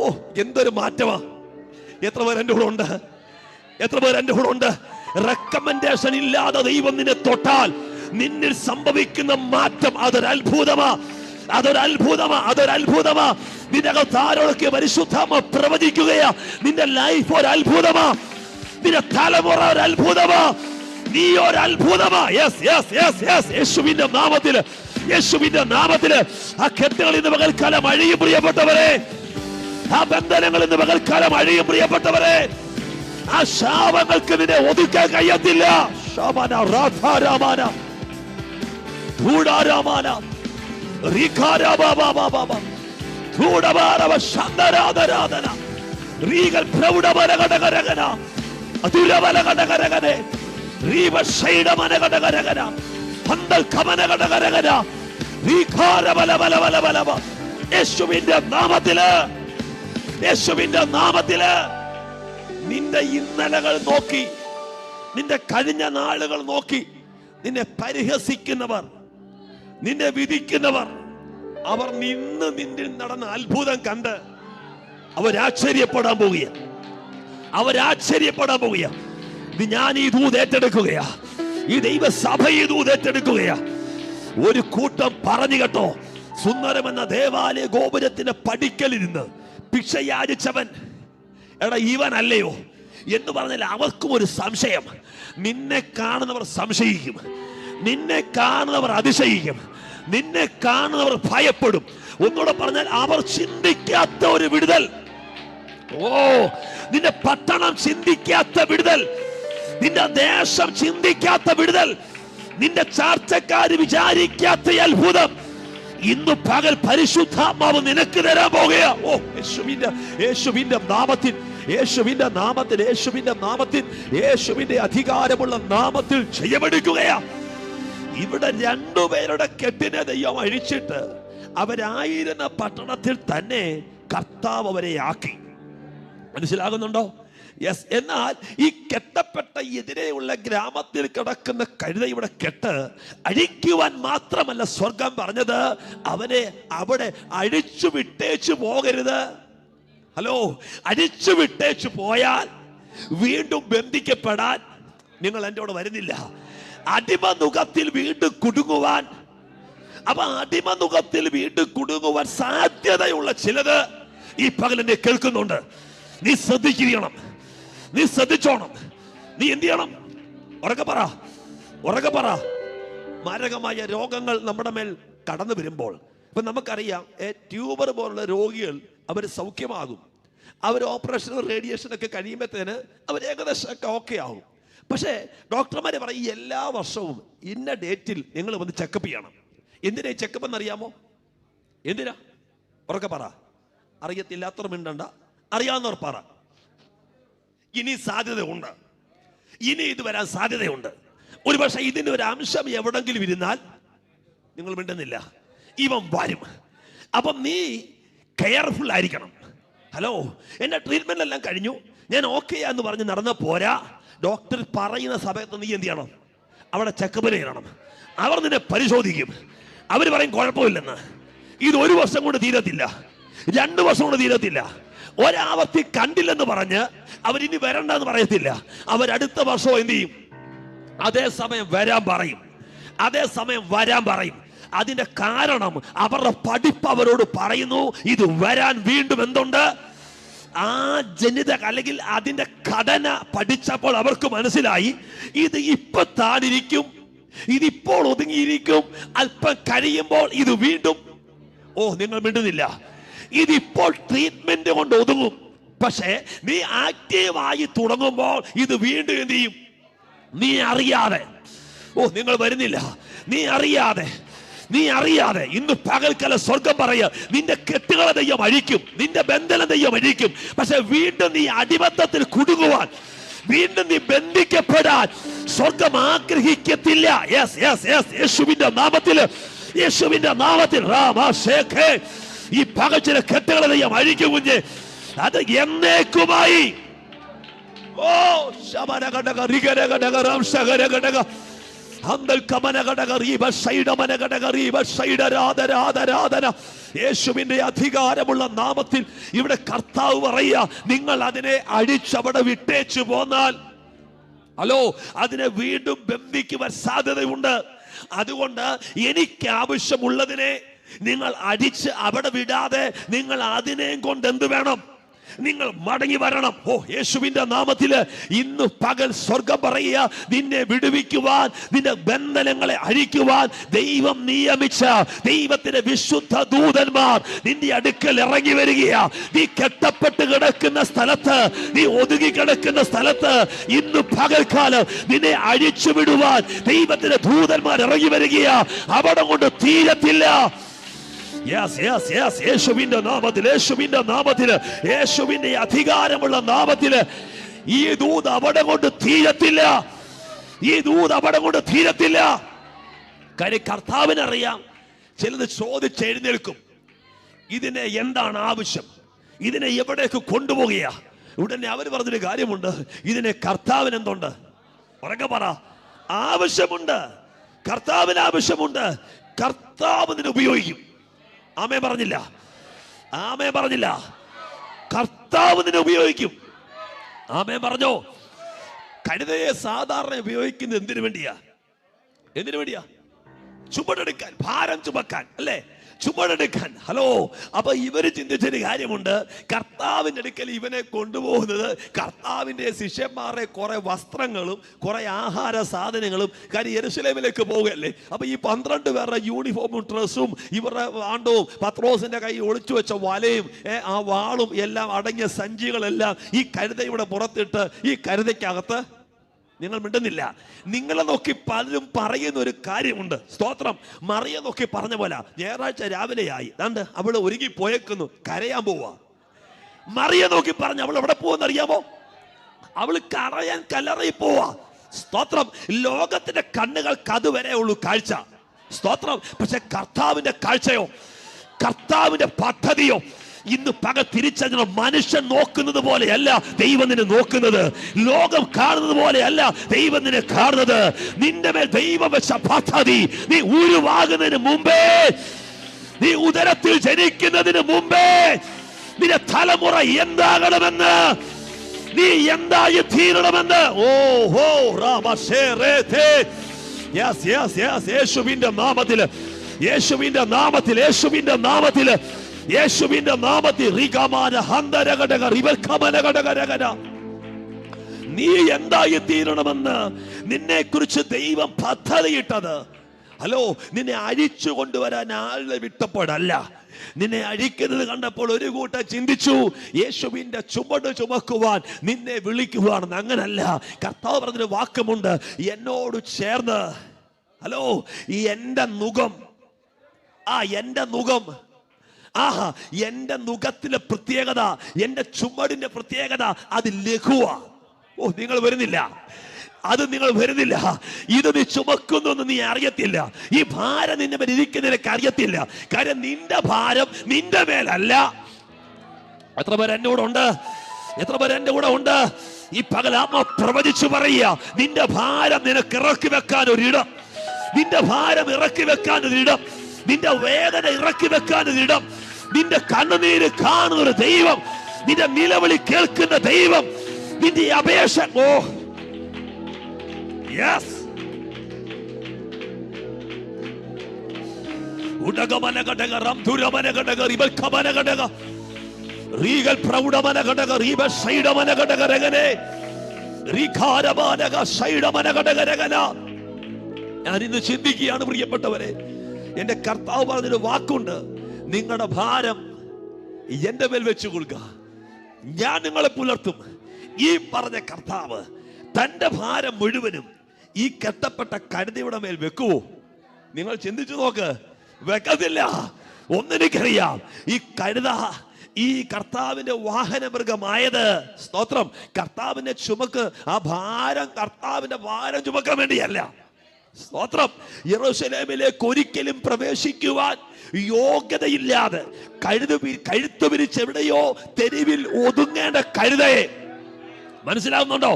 ഓ എന്തൊരു മാറ്റമാ. എത്ര പേർ എൻ്റെ കൂടെ ഉണ്ട്? എത്ര പേർ എൻ്റെ കൂടെ ഉണ്ട്? റെക്കമെൻഡേഷൻ ഇല്ലാതെ ദൈവം നിന്നെ തൊട്ടാൽ നിന്നിൽ സംഭവിക്കുന്ന മാറ്റം അതൊരു അത്ഭുതമാ, അതൊരു അത്ഭുതമാ, അതൊരു അത്ഭുതമാ. നിനകത്ത് ആരോടൊക്കെ പരിശുദ്ധാത്മ പ്രവചിക്കുകയാ, നിന്റെ ലൈഫ് ഒരു അത്ഭുതമാ, നിന്റെ തലമുറ ഒരു അത്ഭുതമാ, നീ ഒരു അത്ഭുതമാ. Yes yes yes yes. യേശുവിന്റെ നാമത്തില്, യേശുവിന്റെ നാമത്തില് ആ കെട്ടുകൾ ഇന്ന് പകൽക്കാലം അഴിയും പ്രിയപ്പെട്ടവരെ. ആ ബന്ധനങ്ങൾ ഇന്ന് പകൽക്കാലം അഴിയും പ്രിയപ്പെട്ടവരെ. ആ ശാപങ്ങൾക്ക് നിന്നെ ഒതുക്കാൻ കഴിയത്തില്ല. ശാമന രാധാരാമാന ധൂടാരാമാന റിഖാരാബാബാബാബാ ധൂടബാരവ ശാന്തരാധരാധന റീഗൽ പ്രൗഢമനഘടകരകന അതുരവലഘടകരകനെ റീവശൈഡമനഘടകരകന ഹന്തൽ കമനഘടകരകന റീഖാരബലബലബലബലബ. യേശുവിന്റെ നാമത്തില്, യേശുവിന്റെ നാമത്തില് നിന്റെ ഇന്നലകൾ നോക്കി, നിന്റെ കഴിഞ്ഞ നാളുകൾ നോക്കി നിന്നെ പരിഹസിക്കുന്നവർ, നിന്നെ വിധിക്കുന്നവർ, അവർ നിന്ന് നിന്നിൽ നടന്ന അത്ഭുതം കണ്ട് അവരാശ്ചര്യപ്പെടാൻ പോവുക, അവരാശ്ചര്യപ്പെടാൻ പോവുക. ഇത് ഞാൻ ഈ ദൂത് ഏറ്റെടുക്കുകയാ, ഈ ദൈവസഭ ഈ ദൂത് ഏറ്റെടുക്കുകയാ. ഒരു കൂട്ടം പറഞ്ഞു കേട്ടോ, സുന്ദരമെന്ന ദേവാലയ ഗോപുരത്തിന്റെ പടിക്കലിരുന്ന് ഭിക്ഷ യാചിച്ചവൻ, എടാ ഇവനല്ലയോ എന്ന് പറഞ്ഞാൽ അവർക്കും ഒരു സംശയം. നിന്നെ കാണുന്നവർ സംശയിക്കും, നിന്നെ കാണുന്നവർ അതിശയിക്കും, നിന്നെ കാണുന്നവർ ഭയപ്പെടും. ഒന്നുകൂടെ പറഞ്ഞാൽ അവർ ചിന്തിക്കാത്ത ഒരു വിടുതൽ. ഓ, നിന്റെ പട്ടണം ചിന്തിക്കാത്ത വിടുതൽ, നിന്റെ ദേശം ചിന്തിക്കാത്ത വിടുതൽ, നിന്റെ ചാർച്ചക്കാര് വിചാരിക്കാത്ത അത്ഭുതം ഇന്ന് പകൽ പരിശുദ്ധാത്മാവ് നിനക്ക് തരാൻ പോകുകയാ. ഓ യേശുവിന്റെ നാമത്തിൽ, യേശുവിന്റെ നാമത്തിൽ, യേശുവിന്റെ നാമത്തിൽ, യേശുവിന്റെ അധികാരമുള്ള നാമത്തിൽ ജയമെടുക്കുകയാ. ഇവിടെ രണ്ടുപേരുടെ കെട്ടിനെ ദൈവം അഴിച്ചിട്ട് അവരായിരുന്ന പട്ടണത്തിൽ തന്നെ കർത്താവ് അവരെ ആക്കി. മനസ്സിലാകുന്നുണ്ടോ? യെസ്. എന്നാൽ ഈ കെട്ടപ്പെട്ട എതിരെയുള്ള ഗ്രാമത്തിൽ കിടക്കുന്ന കഴുതയുടെ കെട്ട് അഴിക്കുവാൻ മാത്രമല്ല സ്വർഗം പറഞ്ഞത്, അവനെ അവിടെ അഴിച്ചു വിട്ടേച്ചു പോകരുത്. ഹലോ, അഴിച്ചു വിട്ടേച്ചു പോയാൽ വീണ്ടും ബന്ധിക്കപ്പെടാൻ, നിങ്ങൾ എൻ്റെ കൂടെ വരുന്നില്ല, അടിമനുഖത്തിൽ വീണ്ടും കുടുങ്ങുവാൻ. അപ്പൊ അടിമനുഖത്തിൽ വീണ്ടും കുടുങ്ങുവാൻ സാധ്യതയുള്ള ചിലത് ഈ പകലിനെ കേൾക്കുന്നുണ്ട്. നീ ശ്രദ്ധിക്കണം, നീ ശ്രദ്ധിച്ചോണം. നീ എന്ത് ചെയ്യണം? ഉറക്കെ പറ, ഉറക്കെ പറ. മാരകമായ രോഗങ്ങൾ നമ്മുടെ മേൽ കടന്നു വരുമ്പോൾ, ഇപ്പൊ നമുക്കറിയാം, ട്യൂബർ പോലുള്ള രോഗികൾ അവർ സൗഖ്യമാകും. അവർ ഓപ്പറേഷനും റേഡിയേഷനൊക്കെ കഴിയുമ്പോഴത്തേന് അവർ ഏകദേശം ഓക്കെ ആകും. പക്ഷേ ഡോക്ടർമാർ പറയും എല്ലാ വർഷവും ഇന്ന ഡേറ്റിൽ നിങ്ങൾ വന്ന് ചെക്കപ്പ് ചെയ്യണം. എന്തിനാ ഈ ചെക്കപ്പ് എന്നറിയാമോ? എന്തിനാ? ഉറക്കെ പറ. അറിയത്തില്ലാത്തവർ മിണ്ടണ്ട, അറിയാവുന്നവർ പറ. ഇനി സാധ്യതയുണ്ട്, ഇനി ഇത് വരാൻ സാധ്യതയുണ്ട്. ഒരു പക്ഷേ ഇതിൻ്റെ ഒരു അംശം എവിടെങ്കിലും ഇരുന്നാൽ നിങ്ങൾ മിണ്ടുന്നില്ല, ഇവൻ വരും. അപ്പം നീ കെയർഫുൾ ആയിരിക്കണം. ഹലോ, എൻ്റെ ട്രീറ്റ്മെന്റ് എല്ലാം കഴിഞ്ഞു, ഞാൻ ഓക്കെ എന്ന് പറഞ്ഞ് നടന്ന പോരാ. ഡോക്ടർ പറയുന്ന സമയത്ത് നീ എന്ത് ചെയ്യണം? അവിടെ ചെക്കപ്പ് ചെയ്യണം. അവർ നിന്നെ പരിശോധിക്കും. അവർ പറയും കുഴപ്പമില്ലെന്ന്. ഇത് 1 വർഷം കൊണ്ട് തീരത്തില്ല, 2 വർഷം കൊണ്ട് തീരത്തില്ല, ഒരാവർത്തി കണ്ടില്ലെന്ന് പറഞ്ഞ് അവരിനി വരണ്ടെന്ന് പറയത്തില്ല. അവരടുത്ത വർഷം എന്ത് ചെയ്യും? അതേസമയം വരാൻ പറയും, അതേസമയം വരാൻ പറയും. അതിന്റെ കാരണം അവരുടെ പഠിപ്പ് അവരോട് പറയുന്നു, ഇത് വരാൻ വീണ്ടും എന്തുണ്ട്? ആ ജനിത അല്ലെങ്കിൽ അതിന്റെ ഘടന പഠിച്ചപ്പോൾ അവർക്ക് മനസ്സിലായി, ഇത് ഇപ്പൊ താനിരിക്കും, ഇതിപ്പോൾ ഒതുങ്ങിയിരിക്കും, അല്പം കഴിയുമ്പോൾ ഇത് വീണ്ടും. ഓ, നിങ്ങൾ മിണ്ടുന്നില്ല. ഇതിപ്പോൾ ട്രീറ്റ്മെന്റ് കൊണ്ട് ഒതുങ്ങും, പക്ഷേ നീ ആക്റ്റീവായി തുടങ്ങുമ്പോൾ ഇത് വീണ്ടും എന്ത് ചെയ്യും? നീ അറിയാതെ. ഓ, നിങ്ങൾ വരുന്നില്ല. നീ അറിയാതെ ഇന്ന് പകൽക്കാല സ്വർഗം പറയുക, നിന്റെ കെട്ടുകളെ ദൈവം അഴിക്കും, നിന്റെ ബന്ധനം ദൈവം അഴിക്കും. പക്ഷെ വീണ്ടും നീ അടിമത്തത്തിൽ കുടുങ്ങുവാൻ, വീണ്ടും നീ ബന്ധിക്കപ്പെടാൻ സ്വർഗം ആഗ്രഹിക്കത്തില്ല. യേശുവിന്റെ നാമത്തിൽ ഈ പകൽ ചില കെട്ടുകളെ ദൈവം അഴിക്കും കുഞ്ഞ്, അത് എന്നേക്കുമായി. ഓ യേശുവിന്റെ അധികാരമുള്ള നാമത്തിൽ ഇവിടെ കർത്താവ് പറയുക, നിങ്ങൾ അതിനെ അഴിച്ചവിടെ വിട്ടേച്ചു പോന്നാൽ, ഹലോ, അതിനെ വീണ്ടും ബന്ധിക്കുവാൻ സാധ്യതയുണ്ട്. അതുകൊണ്ട് എനിക്ക് ആവശ്യമുള്ളതിനെ നിങ്ങൾ അടിച്ച് അവിടെ വിടാതെ നിങ്ങൾ അതിനെയും കൊണ്ട് എന്ത് വേണം? നിങ്ങൾ മടങ്ങി വരണം. ഓ, യേശുവിന്റെ നാമത്തില് ഇന്ന് പകൽ സ്വർഗം പറയുക, നിന്നെ വിടുവിക്കുവാൻ, നിന്റെ ബന്ധനങ്ങളെ അഴിക്കുവാൻ ദൈവം നിയമിച്ച ദൈവത്തിന്റെ വിശുദ്ധ ദൂതന്മാർ നിന്റെ അടുക്കൽ ഇറങ്ങി വരികയാ. നീ കെട്ടപ്പെട്ട് കിടക്കുന്ന സ്ഥലത്ത്, നീ ഒതുങ്ങി കിടക്കുന്ന സ്ഥലത്ത് ഇന്ന് പകൽക്കാലം നിന്നെ അഴിച്ചു വിടുവാൻ ദൈവത്തിന്റെ ദൂതന്മാർ ഇറങ്ങി വരികയാ. അവിടെ കൊണ്ട് തീരത്തില്ല. യേശുവിന്റെ നാമത്തിൽ, യേശുവിന്റെ അധികാരമുള്ള നാമത്തിൽ ഈ ദൂത് അവിടെ കൊണ്ട് തീരത്തില്ല. കാര്യം കർത്താവിനറിയാം, ചിലത് ചോദിച്ചെഴുന്നേൽക്കും, ഇതിനെ എന്താണ് ആവശ്യം, ഇതിനെ എവിടേക്ക് കൊണ്ടുപോകുക. ഉടനെ അവർ പറഞ്ഞൊരു കാര്യമുണ്ട്, ഇതിനെ കർത്താവിന് എന്തുണ്ട്? ഉറക്കെ പറ. ആവശ്യമുണ്ട്, കർത്താവിന് ആവശ്യമുണ്ട്. കർത്താവ് ഇതിനെ ഉപയോഗിക്കും. ആമേ പറഞ്ഞില്ല. കർത്താവ് നിന്നെ ഉപയോഗിക്കും. ആമേ പറഞ്ഞോ. കഴുതയെ സാധാരണ ഉപയോഗിക്കുന്നത് എന്തിനു വേണ്ടിയാ? ചുമടെടുക്കാൻ, ഭാരം ചുമക്കാൻ, അല്ലേ? ചുമടെടുക്കാൻ. ഹലോ, അപ്പൊ ഇവര് ചിന്തിച്ചൊരു കാര്യമുണ്ട്, കർത്താവിന്റെ അടുക്കൽ ഇവനെ കൊണ്ടുപോകുന്നത് കർത്താവിന്റെ ശിഷ്യന്മാരുടെ കുറെ വസ്ത്രങ്ങളും കുറെ ആഹാര സാധനങ്ങളും. കാര്യം യെരൂശലേമിലേക്ക് പോവുകയല്ലേ. അപ്പൊ ഈ 12 പേരുടെ യൂണിഫോമും ഡ്രസ്സും ഇവരുടെ ആണ്ടവും പത്രോസിന്റെ കൈ ഒളിച്ചു വെച്ച വലയും ആ വാളും എല്ലാം അടങ്ങിയ സഞ്ചികളെല്ലാം ഈ കഴുതയുടെ പുറത്തിട്ട്, ഈ കഴുതയ്ക്കകത്ത്. നിങ്ങൾ മിണ്ടുന്നില്ല. നിങ്ങളെ നോക്കി പലരും പറയുന്ന ഒരു കാര്യമുണ്ട്. സ്തോത്രം. മറിയ നോക്കി പറഞ്ഞ പോലെ ഞായറാഴ്ച രാവിലെയായി, ദാണ്ട് അവള് ഒരുങ്ങി പോയേക്കുന്നു, കരയാൻ പോവാ. മറിയ നോക്കി പറഞ്ഞ അവൾ എവിടെ പോവെന്ന് അറിയാമോ? അവള് കരയാൻ കല്ലറയിൽ പോവാ. സ്തോത്രം. ലോകത്തിന്റെ കണ്ണുകൾക്ക് അതുവരെ ഉള്ളൂ കാഴ്ച. സ്തോത്രം. പക്ഷെ കർത്താവിന്റെ കാഴ്ചയോ, കർത്താവിന്റെ പദ്ധതിയോ ഇന്ന് പകൽ തിരിച്ചറിഞ്ഞ, മനുഷ്യൻ നോക്കുന്നത് പോലെയല്ല ദൈവം നിന്നെ നോക്കുന്നത്, ലോകം കാണുന്നത് പോലെയല്ല ദൈവം നിന്നെ കാണുന്നത്. നിന്റെ മേൽ ദൈവം വെച്ച പദ്ധതി, നീ ഉരുവാകുന്നതിന് മുമ്പേ, നീ ഉദരത്തിൽ ജനിക്കുന്നതിന് മുമ്പേ നിന്റെ തലമുറ എന്താകണമെന്ന്, നീ എന്തായി തീരണമെന്ന്. ഓഹോ യേശുവിന്റെ നാമത്തിൽ, യേശുവിന്റെ നാമത്തിൽ, യേശുവിന്റെ നാമത്തിൽ, യേശുവിന്റെ നാമത്തിൽ നീ എന്തായി തീരണമെന്ന് നിന്നെ കുറിച്ച് ദൈവം പദ്ധതിയിട്ടത്. ഹലോ, നിന്നെ അഴിച്ചു കൊണ്ടുവരാൻ ആളെ വിട്ടപ്പോഴല്ല, നിന്നെ അഴിക്കുന്നത് കണ്ടപ്പോൾ ഒരു കൂട്ടം ചിന്തിച്ചു യേശുവിന്റെ ചുമട് ചുമക്കുവാൻ നിന്നെ വിളിക്കുവാണെന്ന്. അങ്ങനല്ല. കർത്താവ് പറഞ്ഞൊരു വാക്കുമുണ്ട്, എന്നോട് ചേർന്ന്. ഹലോ, ഈ എന്റെ നുകം, എന്റെ നുകം, എന്റെ നുഖത്തിലെ പ്രത്യേകത, എന്റെ ചുമടിന്റെ പ്രത്യേകത, അത് ലഘുവാ. ഓ, നിങ്ങൾ വരുന്നില്ല. ഇത് നീ ചുമക്കുന്നു നീ അറിയത്തില്ല. ഈ ഭാരം നിന്റെ മേൽ ഇരിക്കുന്നതിനൊക്കെ അറിയത്തില്ല. കാര്യം നിന്റെ ഭാരം നിന്റെ മേലല്ല. എത്ര പേർ എന്നോട് ഉണ്ട്? എത്ര പേർ എന്റെ കൂടെ ഉണ്ട്? ഈ പകൽ ആത്മാ പ്രവചിച്ചു പറയുക, നിന്റെ ഭാരം നിനക്ക് ഇറക്കി വെക്കാൻ ഒരിടം, നിന്റെ ഭാരം ഇറക്കി വെക്കാൻ ഒരിടം, നിന്റെ വേദന ഇറക്കി വെക്കാൻ ഒരിടം, നിന്റെ കണ്ണുനീര് കാണുന്ന ഒരു ദൈവം നിന്റെ നിലവിളി കേൾക്കുന്ന ദൈവം നിന്റെ അപേക്ഷ യെസ് ഉടകമനഘടക റംധുരമനഘടക റിബൽഖമനഘടക റീഗൽ പ്രൗഢമനഘടക റീബശൈഡമനഘടക രഗനെ റീഖാരമാനക ശൈഡമനഘടക രഗന. ഞാൻ ഇന്ന് ചിന്തിക്കുകയാണ് പ്രിയപ്പെട്ടവരെ, എന്റെ കർത്താവ് പറഞ്ഞൊരു വാക്കുണ്ട്, നിങ്ങളുടെ ഭാരം എന്റെ മേൽ വെച്ചു കൊടുക്കുക, ഞാൻ നിങ്ങളെ പുലർത്തും. ഈ പറഞ്ഞ കർത്താവ് തന്റെ ഭാരം മുഴുവനും ഈ കെട്ടപ്പെട്ട കഴുതയുടെ മേൽ വെക്കുവോ? നിങ്ങൾ ചിന്തിച്ചു നോക്ക്. വെക്കത്തില്ല. ഒന്നെനിക്കറിയാം, ഈ കഴുത ഈ കർത്താവിന്റെ വാഹന മൃഗമായത്, സ്തോത്രം, കർത്താവിന്റെ ചുമക്ക്, ആ ഭാരം കർത്താവിന്റെ ഭാരം ചുമക്കാൻ വേണ്ടിയല്ല. സ്തോത്രം. യെരൂശലേമിലേക്ക് ഒരിക്കലും പ്രവേശിക്കുവാൻ യോഗ്യതയില്ലാതെ കഴുത്തു പിരിച്ചെവിടെയോ തെരുവിൽ ഒതുങ്ങേണ്ട കഴുതയെ, മനസ്സിലാവുന്നുണ്ടോ?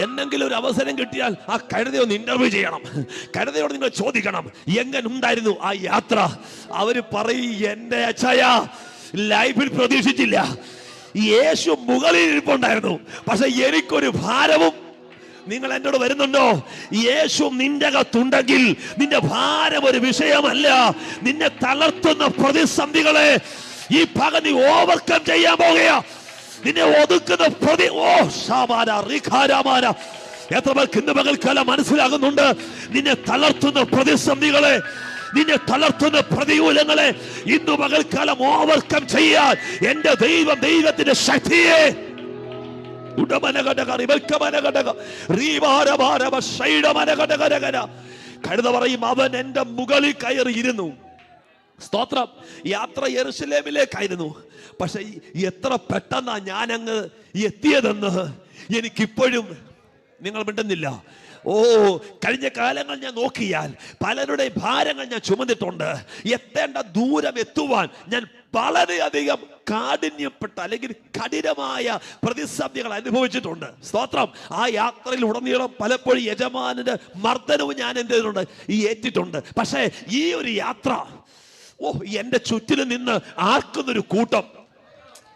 എന്നെങ്കിലും ഒരു അവസരം കിട്ടിയാൽ ആ കഴുതയെ ഒന്ന് ഇന്റർവ്യൂ ചെയ്യണം. കഴുതയോട് നിങ്ങൾ ചോദിക്കണം, എങ്ങനെ ഉണ്ടായിരുന്നു ആ യാത്ര? അവര് പറയും, എന്റെ അച്ഛയ ലൈഫിൽ പ്രതീക്ഷിച്ചില്ല. യേശു മുകളിൽ ഇരിപ്പുണ്ടായിരുന്നു, പക്ഷെ എനിക്കൊരു ഭാരവും. നിങ്ങൾ എന്നോട് വരുന്നുണ്ടോ? യേശു നിന്റെ അകത്തുണ്ടെങ്കിൽ നിന്റെ ഭാരം ഒരു വിഷയമല്ല. നിന്നെ തളർത്തുന്ന പ്രതിസന്ധികളെ ഈ പകൽ നീ ഓവർകം ചെയ്യാൻ പോകുക. നിന്നെ ഒതുക്കുന്ന എത്ര പേർക്ക് ഇന്ന് പകൽക്കാലം മനസ്സിലാകുന്നുണ്ട്? നിന്നെ തളർത്തുന്ന പ്രതിസന്ധികളെ, നിന്നെ തളർത്തുന്ന പ്രതികൂലങ്ങളെ ഇന്ന് പകൽക്കാലം ഓവർകം ചെയ്യാൻ എന്റെ ദൈവം, ദൈവത്തിന്റെ ശക്തിയെ കഴുത പറയും, അവൻ എന്റെ മുകളിൽ കയറിയിരുന്നു. സ്തോത്രം. യാത്ര യെരൂശലേമിലേക്കായിരുന്നു. പക്ഷെ എത്ര പെട്ടെന്നാ ഞാൻ അങ്ങ് എത്തിയതെന്ന് എനിക്കിപ്പോഴും നിങ്ങൾ മിണ്ടുന്നില്ല. കഴിഞ്ഞ കാലങ്ങൾ ഞാൻ നോക്കിയാൽ പലരുടെ ഭാരങ്ങൾ ഞാൻ ചുമന്നിട്ടുണ്ട്. എത്തേണ്ട ദൂരം എത്തുവാൻ ഞാൻ വളരെയധികം കാഠിന്യപ്പെട്ട അല്ലെങ്കിൽ കഠിനമായ പ്രതിസന്ധികൾ അനുഭവിച്ചിട്ടുണ്ട്. സ്തോത്രം. ആ യാത്രയിൽ ഉടനീളം പലപ്പോഴും യജമാനന്റെ മർദ്ദനവും ഞാൻ എന്ത് ചെയ്തിട്ടുണ്ട്? ഏറ്റിട്ടുണ്ട്. പക്ഷേ ഈ ഒരു യാത്ര എന്റെ ചുറ്റിലും നിന്ന് ആർക്കുന്നൊരു കൂട്ടം,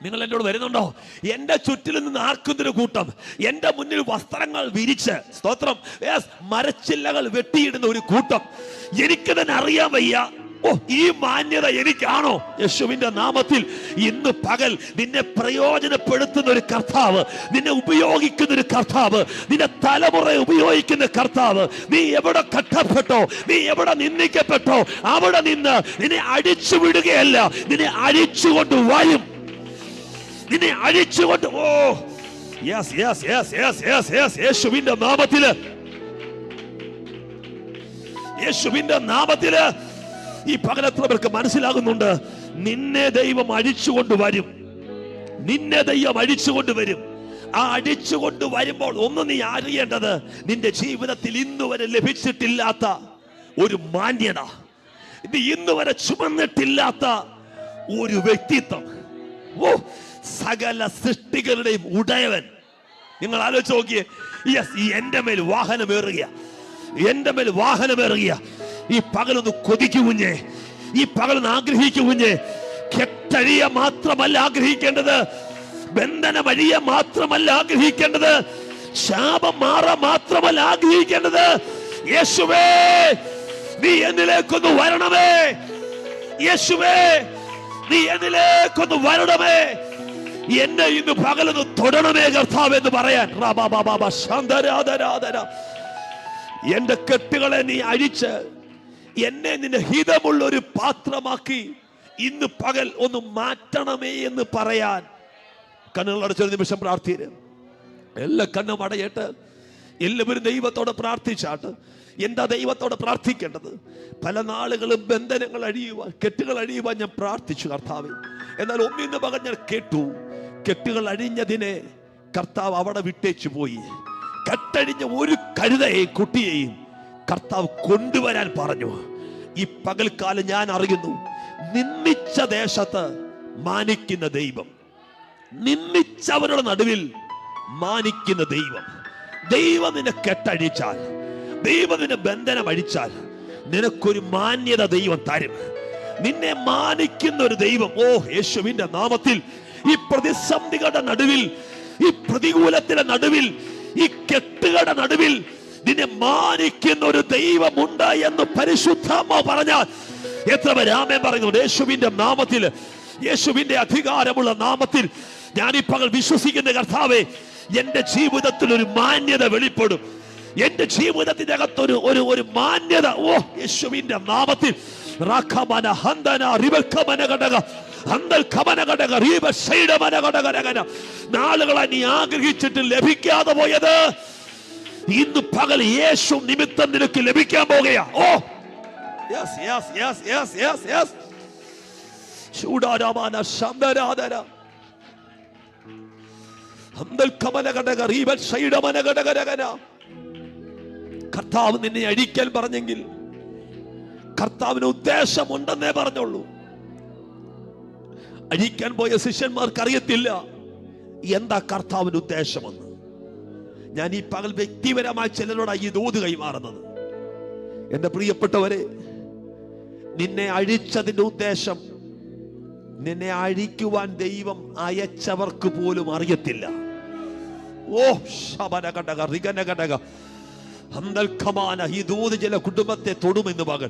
നിങ്ങൾ എന്നോട് വരുന്നുണ്ടോ? എന്റെ ചുറ്റിൽ നിന്ന് ആർക്കുന്നൊരു കൂട്ടം, എന്റെ മുന്നിൽ വസ്ത്രങ്ങൾ വിരിച്ച്, സ്തോത്രം, മരച്ചില്ലകൾ വെട്ടിയിടുന്ന ഒരു കൂട്ടം. എനിക്ക് തന്നെ അറിയാൻ വയ്യ, ഈ മാന്യത എനിക്കാണോ? യേശുവിന്റെ നാമത്തിൽ ഇന്ന് പകൽ നിന്നെ പ്രയോജനപ്പെടുത്തുന്ന ഒരു കർത്താവ്, നിന്നെ ഉപയോഗിക്കുന്ന ഒരു കർത്താവ്, നിന്റെ തലമുറ ഉപയോഗിക്കുന്ന കർത്താവ്. നീ എവിടെ കഷ്ടപ്പെട്ടോ, നീ എവിടെ നിന്ദിക്കപ്പെട്ടോ, അവിടെ നിന്ന് നിന്നെ അടിച്ചു വിടുകയല്ല, നിന്നെ അഴിച്ചുകൊണ്ട് വരും. നിന്നെ അഴിച്ചുകൊണ്ട് യേശുവിന്റെ നാമത്തില്, യേശുവിന്റെ നാമത്തില് ഈ പകലത്ര പേർക്ക് മനസ്സിലാകുന്നുണ്ട്, നിന്നെ ദൈവം അഴിച്ചുകൊണ്ട് വരും. നിന്നെ ദൈവം അഴിച്ചുകൊണ്ട് വരും. ആ അടിച്ചുകൊണ്ട് വരുമ്പോൾ ഒന്ന് നീ അറിയേണ്ടത്, നിന്റെ ജീവിതത്തിൽ ഇന്ന് വരെ ലഭിച്ചിട്ടില്ലാത്ത ഒരു മാന്യത, ഇത് ഇന്ന് വരെ ചുമന്നിട്ടില്ലാത്ത ഒരു വ്യക്തിത്വം. സകല സൃഷ്ടികളുടെയും ഉടയവൻ. നിങ്ങൾ ആലോചിച്ച് നോക്കിയേ. എന്റെ മേൽ വാഹനമേറുക, എന്റെ മേൽ വാഹനമേറുക. ഈ പകലൊന്ന് കൊതിക്കുഞ്ഞേ, ഈ പകലൊന്ന് ആഗ്രഹിക്കുഞ്ഞേ. കെട്ടഴിയ മാത്രമല്ല ആഗ്രഹിക്കേണ്ടത്, ബന്ധനം അഴിയ മാത്രമല്ല ആഗ്രഹിക്കേണ്ടത്, ശാപം മാറാൻ മാത്രമല്ല ആഗ്രഹിക്കേണ്ടത്. യേശുവേ, നീ എന്നിലേക്കൊന്ന് വരണമേ. യേശുവേ, നീ എന്നിലേക്കൊന്ന് വരണമേ. എന്നെ ഇന്ന് പകലൊന്ന് തൊടണമേ കർത്താവ് എന്ന് പറയാൻ. എന്റെ കെട്ടുകളെ നീ അഴിച്ച് എന്നെ നിന്റെ ഹിതമുള്ള ഒരു പാത്രമാക്കി ഇന്ന് പകൽ ഒന്ന് മാറ്റണമേ എന്ന് പറയാൻ കണ്ണുകൾ അടച്ചൊരു നിമിഷം പ്രാർത്ഥിക്കുക. എല്ലാ കണ്ണും അടയട്ട്. എല്ലാവരും ദൈവത്തോട് പ്രാർത്ഥിച്ചാട്ട്. എന്താ ദൈവത്തോട് പ്രാർത്ഥിക്കേണ്ടത്? പല നാളുകളും ബന്ധനങ്ങൾ അഴിയുവാൻ, കെട്ടുകൾ അഴിയുവാൻ ഞാൻ പ്രാർത്ഥിച്ചു കർത്താവേ. എന്നാൽ ഒന്നിന്ന് പകൽ ഞാൻ കേട്ടു, കെട്ടുകൾ അഴിഞ്ഞതിനെ കർത്താവ് അവിടെ വിട്ടേച്ചു പോയി. കെട്ടഴിഞ്ഞ ഒരു കഴുതയെയും കുട്ടിയെയും കർത്താവ് കൊണ്ടുവരാൻ പറഞ്ഞു. ഈ പകൽക്കാലം ഞാൻ അറിയുന്നു, നിന്ദിച്ച ദേശത്ത് മാനിക്കുന്ന ദൈവം, നിന്ദിച്ചവരുടെ നടുവിൽ മാനിക്കുന്ന ദൈവം. ദൈവം നിന്നെ കെട്ടഴിച്ചാൽ, ദൈവം നിന്നെ ബന്ധനം അഴിച്ചാൽ നിനക്കൊരു മാന്യത ദൈവം തരും. നിന്നെ മാനിക്കുന്ന ഒരു ദൈവം. യേശുവിന്റെ നാമത്തിൽ ഈ പ്രതിസന്ധികളുടെ നടുവിൽ, ഈ പ്രതികൂലത്തിന്റെ നടുവിൽ, ഈ കെട്ടുകളുടെ നടുവിൽ നിന്നെ മാനിക്കുന്ന ഒരു ദൈവമുണ്ട് എന്ന് പരിശുദ്ധാത്മാവ് പറഞ്ഞാൽ എത്ര പേര് ആമേൻ പറയുന്നു? യേശുവിന്റെ നാമത്തിൽ, യേശുവിന്റെ അധികാരമുള്ള നാമത്തിൽ ഞാൻ ഈ പകൽ വിശ്വസിക്കുന്ന കർത്താവേ, എന്റെ ജീവിതത്തിൽ ഒരു മാന്യത വെളിപ്പെടും. എന്റെ ജീവിതത്തിന്റെ അകത്തൊരു ഒരു മാന്യത, ഓ യേശുവിന്റെ നാമത്തിൽ നാളുകളെ നീ ആഗ്രഹിച്ചിട്ട് ലഭിക്കാതെ പോയത് ഇന്ന് പകൽ യേശു നിമിത്തം നിനക്ക് ലഭിക്കാൻ പോകുകയാ. ഓ yes yes yes yes yes yes. ശൂഡാരാമാന ശബ്ദരാധന കർത്താവ് നിന്നെ അഴിക്കാൻ പറഞ്ഞെങ്കിൽ കർത്താവിന് ഉദ്ദേശമുണ്ടെന്നേ പറഞ്ഞുള്ളൂ. അഴിക്കാൻ പോയ ശിഷ്യന്മാർക്ക് അറിയത്തില്ല എന്താ കർത്താവിന് ഉദ്ദേശമെന്ന്. ഞാൻ ഈ പകൽ വ്യക്തിപരമായി ചിലരോടാണ് ഈ ദൂത് കൈമാറുന്നത്. എന്റെ പ്രിയപ്പെട്ടവരെ, നിന്നെ അഴിച്ചതിന്റെ ഉദ്ദേശം നിന്നെ അഴിക്കുവാൻ ദൈവം അയച്ചവർക്ക് പോലും അറിയത്തില്ല. ഓ ശബന കടക റിഗന കടക ഹന്തൽഖമാന. ഈ ദൂത് ചില കുടുംബത്തെ തൊടുമെന്ന് പകൽ,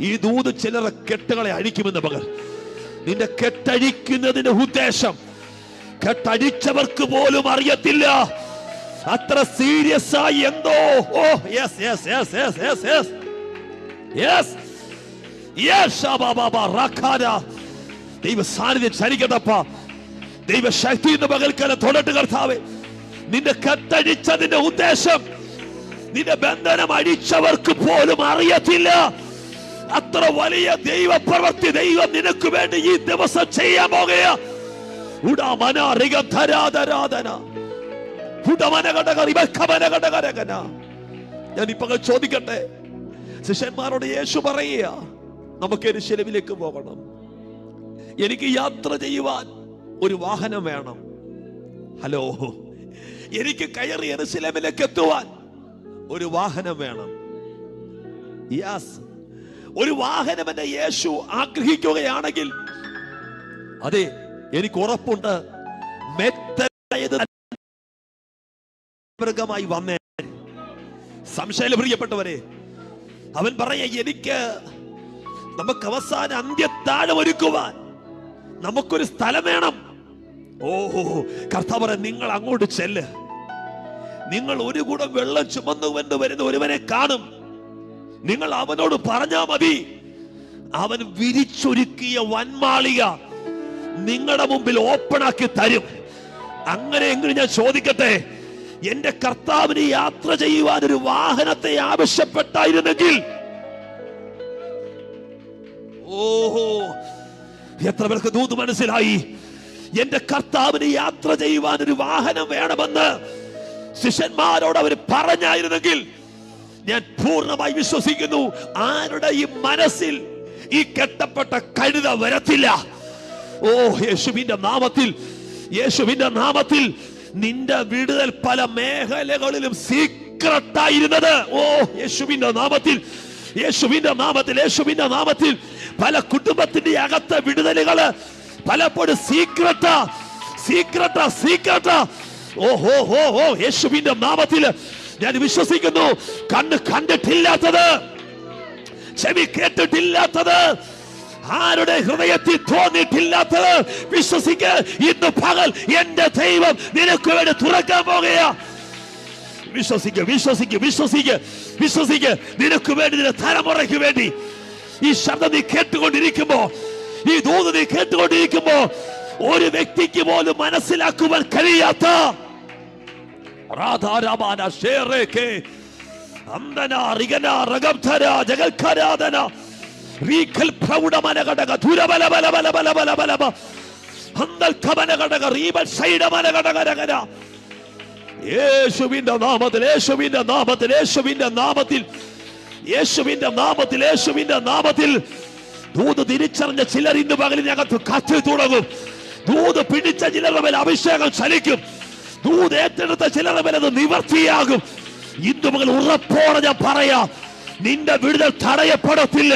ഈ ദൂത് ചിലരെ കെട്ടുകളെ അഴിക്കുമെന്ന് പകൽ. നിന്റെ കെട്ടഴിക്കുന്നതിന്റെ ഉദ്ദേശം കെട്ടഴിച്ചവർക്ക് പോലും അറിയത്തില്ല. അത്ര സീരിയസ് ആയി എന്തോ. ഓ yes yes yes yes yes yes yes yes ശബബബ റഖാന. ദൈവ സാന്നിധ്യം ചലിക്കട്ടപ്പ. ദൈവ ശക്തി ഇന്ന് പകൽക്കാലം തൊടട്ട് കർത്താവേ. നിന്റെ കെട്ടഴിച്ചതിന്റെ ഉദ്ദേശം നിന്റെ ബന്ധനം അഴിച്ചവർക്ക് പോലും അറിയത്തില്ല. അത്ര വലിയ ദൈവ പ്രവൃത്തി ദൈവം നിനക്ക് വേണ്ടി ഈ ദിവസം ചെയ്യാൻ പോകുകയാ. ഉടമന റിഗധരാധരാധന ഉടമന ഘടക റിബക്കമന ഘടകരകന. ഞാൻ ഇപ്പൊ ചോദിക്കട്ടെ, ശിഷ്യന്മാരോട് യേശു പറയുക, നമുക്ക് യെരൂശലേമിലേക്ക് പോകണം, എനിക്ക് യാത്ര ചെയ്യുവാൻ ഒരു വാഹനം വേണം. ഹലോ, എനിക്ക് കയറി യെരൂശലേമിലേക്ക് എത്തുവാൻ ഒരു വാഹനം വേണം. യെസ്, ഒരു വാഹനം എന്നെ യേശു ആഗ്രഹിക്കുകയാണെങ്കിൽ, അതെ, എനിക്ക് ഉറപ്പുണ്ട് മൃഗമായി വന്നേ. സംശയം പ്രിയപ്പെട്ടവരെ, അവൻ പറയാ, എനിക്ക് നമുക്ക് അവസാന അന്ത്യത്താഴം ഒരുക്കുവാൻ നമുക്കൊരു സ്ഥലം വേണം. ഓഹോ, കർത്താവ് പറയാ, നിങ്ങൾ അങ്ങോട്ട് ചെല്ല്. നിങ്ങൾ ഒരു കുടം വെള്ളം ചുമന്നുകൊണ്ട് വരുന്ന ഒരുവനെ കാണും. നിങ്ങൾ അവനോട് പറഞ്ഞാ മതി, അവൻ വിരിച്ചൊരുക്കിയ വൻമാളിക നിങ്ങളുടെ മുമ്പിൽ ഓപ്പണാക്കി തരും. അങ്ങനെയെങ്കിലും ഞാൻ ചോദിക്കട്ടെ, എന്റെ കർത്താവിന് യാത്ര ചെയ്യുവാൻ ഒരു വാഹനത്തെ ആവശ്യപ്പെട്ടായിരുന്നെങ്കിൽ, ഓഹോ, എത്ര പേർക്ക് ദൂത് മനസ്സിലായി? എന്റെ കർത്താവിന് യാത്ര ചെയ്യുവാൻ ഒരു വാഹനം വേണമെന്ന് ശിഷ്യന്മാരോട് അവർ പറഞ്ഞായിരുന്നെങ്കിൽ, ഞാൻ പൂർണ്ണമായി വിശ്വസിക്കുന്നു, ആരുടെ ഈ മനസ്സിൽ ഈ കെട്ടപ്പെട്ട കഴുത വരത്തില്ല. ഓ യേശുവിന്റെ നാമത്തിൽ, യേശുവിന്റെ നാമത്തിൽ നിന്റെ വിടുതൽ പല മേഖലകളിലും സീക്രട്ടായിരുന്നത്, ഓ യേശുവിന്റെ നാമത്തിൽ, യേശുവിന്റെ നാമത്തിൽ, യേശുവിന്റെ നാമത്തിൽ പല കുടുംബത്തിന്റെ അകത്തെ വിടുതലുകള് പലപ്പോഴും സീക്രട്ടാ സീക്രട്ടാ സീക്രട്ടാ. ഓഹോ ഹോ ഹോ, യേശുവിന്റെ നാമത്തിൽ ഞാൻ വിശ്വസിക്കുന്നു, കണ്ണ് കണ്ടിട്ടില്ലാത്തത്, ചെവി കേട്ടിട്ടില്ലാത്തത്, ആരുടെ ഹൃദയത്തിൽ തോന്നിയിട്ടില്ലാത്തത് വിശ്വസിക്ക്. ഇന്ന് പകൽ എന്റെ ദൈവം നിനക്ക് വേണ്ടി തുറക്കാൻ പോകുകയാ. വിശ്വസിക്ക്, വിശ്വസിക്ക്, വിശ്വസിക്ക്, വിശ്വസിക്ക്. നിനക്ക് വേണ്ടി, നിന്റെ തലമുറയ്ക്ക് വേണ്ടി ഈ ശബ്ദം നീ കേട്ടുകൊണ്ടിരിക്കുമ്പോ, ഈ ദൂത് നീ കേട്ടുകൊണ്ടിരിക്കുമ്പോ, ഒരു വ്യക്തിക്ക് പോലും മനസ്സിലാക്കുവാൻ കഴിയാത്ത യേശുവിന്റെ നാമത്തിൽ, യേശുവിന്റെ നാമത്തിൽ, യേശുവിന്റെ നാമത്തിൽ, യേശുവിന്റെ നാമത്തിൽ, യേശുവിന്റെ നാമത്തിൽ ദൂത് തിരിച്ചറിഞ്ഞ ചിലർ ഇന്ന് പകലിനകത്ത് കാറ്റ് തുടങ്ങും. ദൂത് പിടിച്ച ചിലരുടെ മേൽ അഭിഷേകം ചലിക്കും. ദൂത് ഏറ്റെടുത്ത ചിലരുടെ മേൽ അത് നിവർത്തിയാകും. ഇന്ന് പകൽ ഉറപ്പോടെ ഞാൻ പറയാം, നിന്റെ വിടുതൽ തടയപ്പെടത്തില്ല,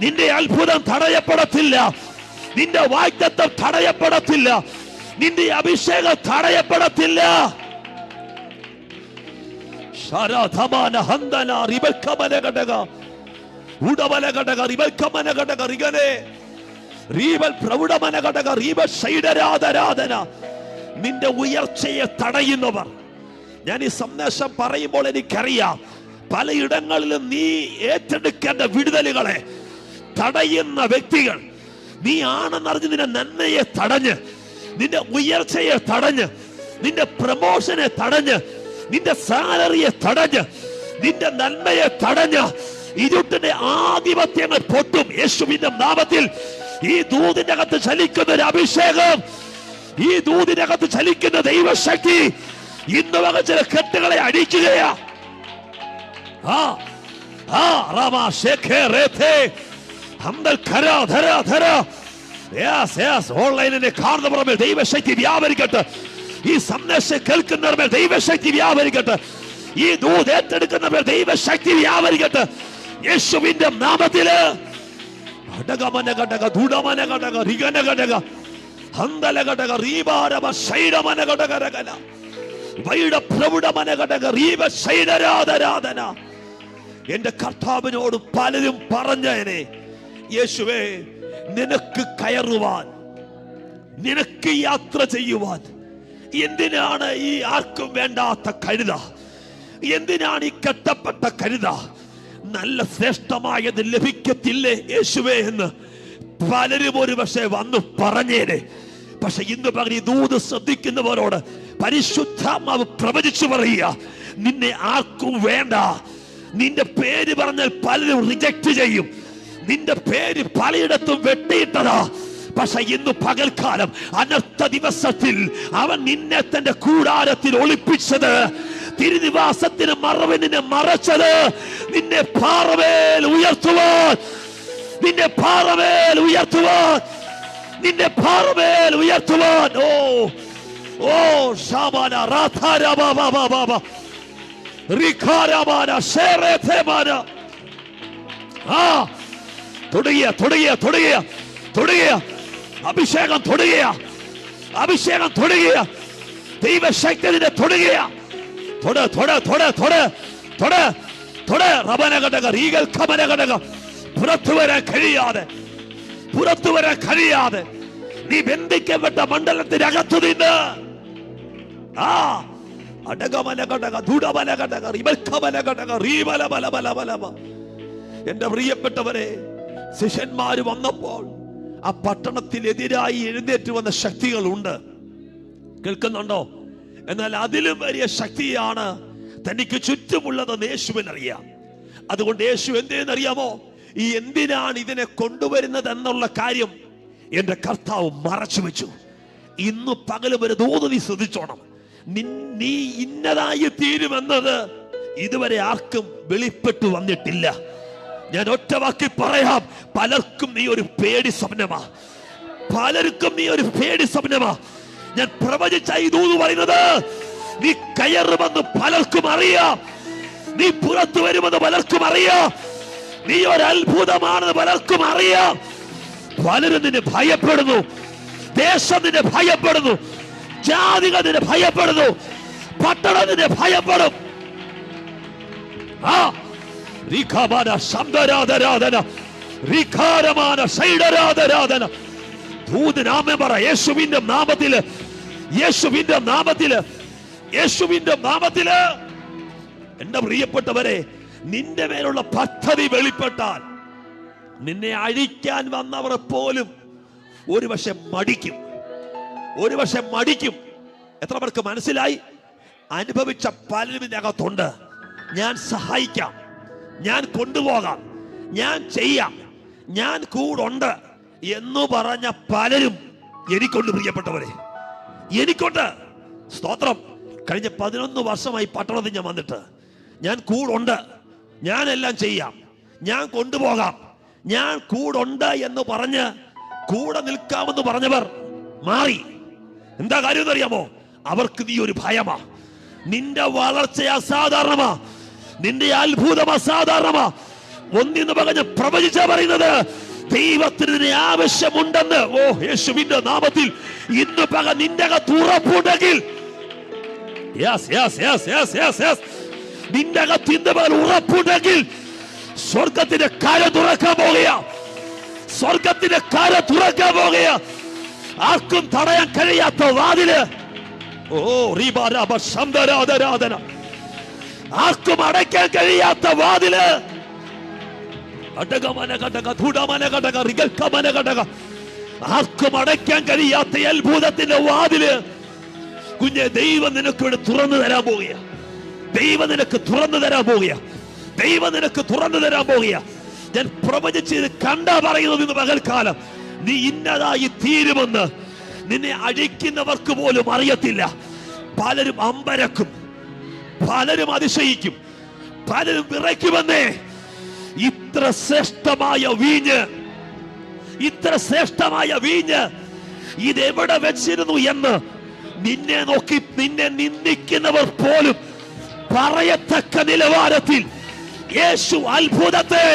നിന്റെ അത്ഭുതം തടയപ്പെടത്തില്ല, നിന്റെ വാഗ്ദത്തം തടയപ്പെടത്തില്ല. നിന്റെ അഭിഷേകം തടയപ്പെടത്തില്ല. നിന്റെ ഉയർച്ചയെ തടയുന്നവർ, ഞാൻ ഈ സന്ദേശം പറയുമ്പോൾ എനിക്കറിയാം പലയിടങ്ങളിലും നീ ഏറ്റെടുക്കേണ്ട വിടുതലുകളെ തടയുന്ന വ്യക്തികൾ, നീ ആണെന്നറിഞ്ഞ് നിന്റെ നന്മയെ തടഞ്ഞ്, നിന്റെ ഉയർച്ചയെ തടഞ്ഞ്, നിന്റെ പ്രമോഷനെ തടഞ്ഞ്, നിന്റെ സാലറിയെ തടഞ്ഞ്, നിന്റെ നന്മയെ തടഞ്ഞ് ഇരുട്ടിന്റെ ആധിപത്യങ്ങൾ പൊട്ടും യേശുവിന്റെ നാമത്തിൽ. ഈ ദൂതിന്റെ അകത്ത് ചലിക്കുന്ന ഒരു അഭിഷേകം, ഈ ദൂതിന്റെ അകത്ത് ചലിക്കുന്ന ദൈവശക്തി ഇന്ന് വക ചില കെട്ടുകളെ അടിക്കുകയാ. ഓൺലൈനിനെ കാണുന്നവർ ദൈവശക്തി വ്യാപരിക്കട്ടെ. ഈ സന്ദേശം കേൾക്കുന്നവർ ദൈവശക്തി വ്യാപരിക്കട്ടെ. ഈ ദൂത് ഏറ്റെടുക്കുന്നവർ ദൈവശക്തി വ്യാപരിക്കട്ടെ യേശുവിന്റെ നാമത്തില്. എന്റെ കർത്താവിനോട് പലരും പറഞ്ഞേനെ, യേശുവേ നിനക്ക് കയറുവാൻ, നിനക്ക് യാത്ര ചെയ്യുവാൻ എന്തിനാണ് ഈ ആർക്കും വേണ്ടാത്ത കഴുത, എന്തിനാണ് ഈ കെട്ടപ്പെട്ട കഴുത, നല്ല ശ്രേഷ്ഠമായത് ലഭിക്കത്തില്ലേ യേശുവേ എന്ന് പലരും ഒരു പക്ഷേ വന്നു പറഞ്ഞേനെ. പക്ഷെ ഇന്ന് പകരം ദൂത് ശ്രദ്ധിക്കുന്നവരോട് പരിശുദ്ധാത്മാവ് പ്രവചിച്ചു പറയുക, നിന്നെ ആർക്കും വേണ്ട. നിന്റെ പേര് പറഞ്ഞാൽ പലരും റിജക്ട് ചെയ്യും. നിന്റെ പേര് പലയിടത്തും വെട്ടിയിട്ടതാ. പക്ഷെ ഇന്ന് പകൽക്കാലം അനർത്ഥ ദിവസത്തിൽ അവൻ നിന്നെ തന്റെ കൂടാരത്തിൽ ഒളിപ്പിച്ചത്, തിരുനിവാസത്തിന് മറവിനെ മറച്ചത്, നിന്നെ പാറമേൽ ഉയർത്തുവാൻ, നിന്നെ പാറമേൽ ഉയർത്തുവാൻ, നിന്നെ പാറമേൽ ഉയർത്തുവാൻ. ഓ ഓ ശാബാന റാഥാരാബാബാബാബാ റിഖാരാബാന ശേറേഥേമാന. തുടങ്ങിയ തുടങ്ങിയ തുടങ്ങിയ തുടങ്ങിയ അഭിഷേകം തുടങ്ങിയ അഭിഷേകം തുടങ്ങിയ ദൈവശക്തിയുടെ തുടങ്ങിയ തൊട തൊട തൊട തൊട തൊട തൊട റബനഘടക റീഗൽ ഖമനഘടക. പുറത്തു വരാൻ കഴിയാതെ, പുറത്തു വരാൻ കഴിയാതെ നീ ബന്ധിക്കപ്പെട്ട മണ്ഡലത്തിനകത്തു നിന്ന് എന്റെ പ്രിയപ്പെട്ടവരെ, ശിഷ്യന്മാര് വന്നപ്പോൾ ആ പട്ടണത്തിനെതിരായി എഴുന്നേറ്റ് വന്ന ശക്തികളുണ്ട്. കേൾക്കുന്നുണ്ടോ? എന്നാൽ അതിലും വലിയ ശക്തിയാണ് തനിക്ക് ചുറ്റുമുള്ളതെന്ന് യേശുവിനറിയാം. അതുകൊണ്ട് യേശു എന്തിനറിയാമോ? ഈ എന്തിനാണ് ഇതിനെ കൊണ്ടുവരുന്നത് എന്നുള്ള കാര്യം എന്റെ കർത്താവ് മറച്ചു വെച്ചു. ഇന്ന് പകലും ഒരു ദൂത് നീ ശ്രദ്ധിച്ചോണം. നീ ഇന്നതായി തീരുമെന്നത് ഇതുവരെ ആർക്കും വെളിപ്പെട്ടു വന്നിട്ടില്ല. ഞാൻ ഒറ്റ വാക്കി പറയാം, പലർക്കും നീ ഒരു പേടി സ്വപ്നമാ, പലർക്കും നീ ഒരു പേടി സ്വപ്നമാ. ഞാൻ പ്രവചിച്ച ഈ ദൂത് പറയുന്നത്, നീ കയറുമെന്ന് പലർക്കും അറിയാം, നീ പുറത്തു വരുമെന്ന് പലർക്കും അറിയാം, നീ ഒരു അത്ഭുതമാണെന്ന് പലർക്കും അറിയാം. പലരും നിന്നെ ഭയപ്പെടുന്നു, ദേശം നിന്നെ ഭയപ്പെടുന്നു, ജാതികൾ നിന്നെ ഭയപ്പെടുന്നു, പട്ടണം നിന്നെ ഭയപ്പെടും. യേശുവിന്റെ നാമത്തില്, യേശുവിന്റെ നാമത്തില്, യേശുവിന്റെ നാമത്തില്. എന്റെ പ്രിയപ്പെട്ടവരെ, നിന്റെ മേലുള്ള പദ്ധതി വെളിപ്പെട്ടാൽ നിന്നെ അഴിക്കാൻ വന്നവർ പോലും ഒരുപക്ഷെ മടിക്കും, ഒരുപക്ഷെ മടിക്കും. എത്ര പേർക്ക് മനസ്സിലായി? അനുഭവിച്ച പലരും ഇതിനകത്തുണ്ട്. ഞാൻ സഹായിക്കാം, ഞാൻ കൊണ്ടുപോകാം, ഞാൻ ചെയ്യാം, ഞാൻ കൂടുണ്ട് എന്ന് പറഞ്ഞ പലരും എനിക്കുണ്ട്. പ്രിയപ്പെട്ടവരെ, എനിക്കുണ്ട്. സ്തോത്രം. കഴിഞ്ഞ 11 വർഷമായി പട്ടണത്തിൽ ഞാൻ വന്നിട്ട്, ഞാൻ കൂടുണ്ട്, ഞാൻ എല്ലാം ചെയ്യാം, ഞാൻ കൊണ്ടുപോകാം, ഞാൻ കൂടുണ്ട് എന്ന് പറഞ്ഞ് കൂടെ നിൽക്കാമെന്ന് പറഞ്ഞവർ മാറി. എന്താ കാര്യം എന്നറിയാമോ? അവർക്ക് നീ ഒരു ഭയമാ. നിന്റെ വളർച്ച അസാധാരണമാ, നിന്റെ അത്ഭുതം അസാധാരണമാ. ഒന്നിന്ന് പറഞ്ഞ് പ്രവചിച്ചാ പറയുന്നത്, ദൈവത്തിന് ആവശ്യമുണ്ടെന്ന് യേശുവിന്റെ നാമത്തിൽ ഇന്ന് പകൽ നിന്റെ അകത്ത് ഉറപ്പുണ്ടെങ്കിൽ, നിന്റെ അകത്ത് ഇന്ന് പകൽ ഉറപ്പുണ്ടെങ്കിൽ സ്വർഗത്തിന്റെ കര തുറക്കാൻ പോകുക. സ്വർഗത്തിന്റെ കര തുറക്കാൻ പോകുക. ആർക്കും തടയാൻ കഴിയാത്ത വാതില്, ആർക്കും അടയ്ക്കാൻ കഴിയാത്ത വാതില്, ആർക്കും അടയ്ക്കാൻ കഴിയാത്ത അത്ഭുതത്തിന്റെ വാതില് കുഞ്ഞെ ദൈവം നിനക്ക് ഇവിടെ തുറന്നു തരാൻ പോകുക. ദൈവം നിനക്ക് തുറന്നു തരാൻ പോകുക. ദൈവം നിനക്ക് തുറന്നു തരാൻ പോകുക. ഞാൻ പ്രവചിച്ച് കണ്ടാ പറയുന്നത് ഇന്ന് പകൽക്കാലം നീ ഇന്നതായി തീരുമെന്ന് നിന്നെ അഴിക്കുന്നവർക്ക് പോലും അറിയത്തില്ല. പലരും അമ്പരക്കും, പലരും അതിശയിക്കും, പലരും വിറയ്ക്കുമെന്നേ. ഇത്ര ശ്രേഷ്ഠമായ വീഞ്ഞ്, ഇത്ര ശ്രേഷ്ഠമായ വീഞ്ഞ് ഇതെവിടെ വെച്ചിരുന്നു എന്ന് നിന്നെ നോക്കി നിന്നെ നിന്ദിക്കുന്നവർ പോലും പറയത്തക്ക നിലവാരത്തിൽ യേശു അത്ഭുതത്തെ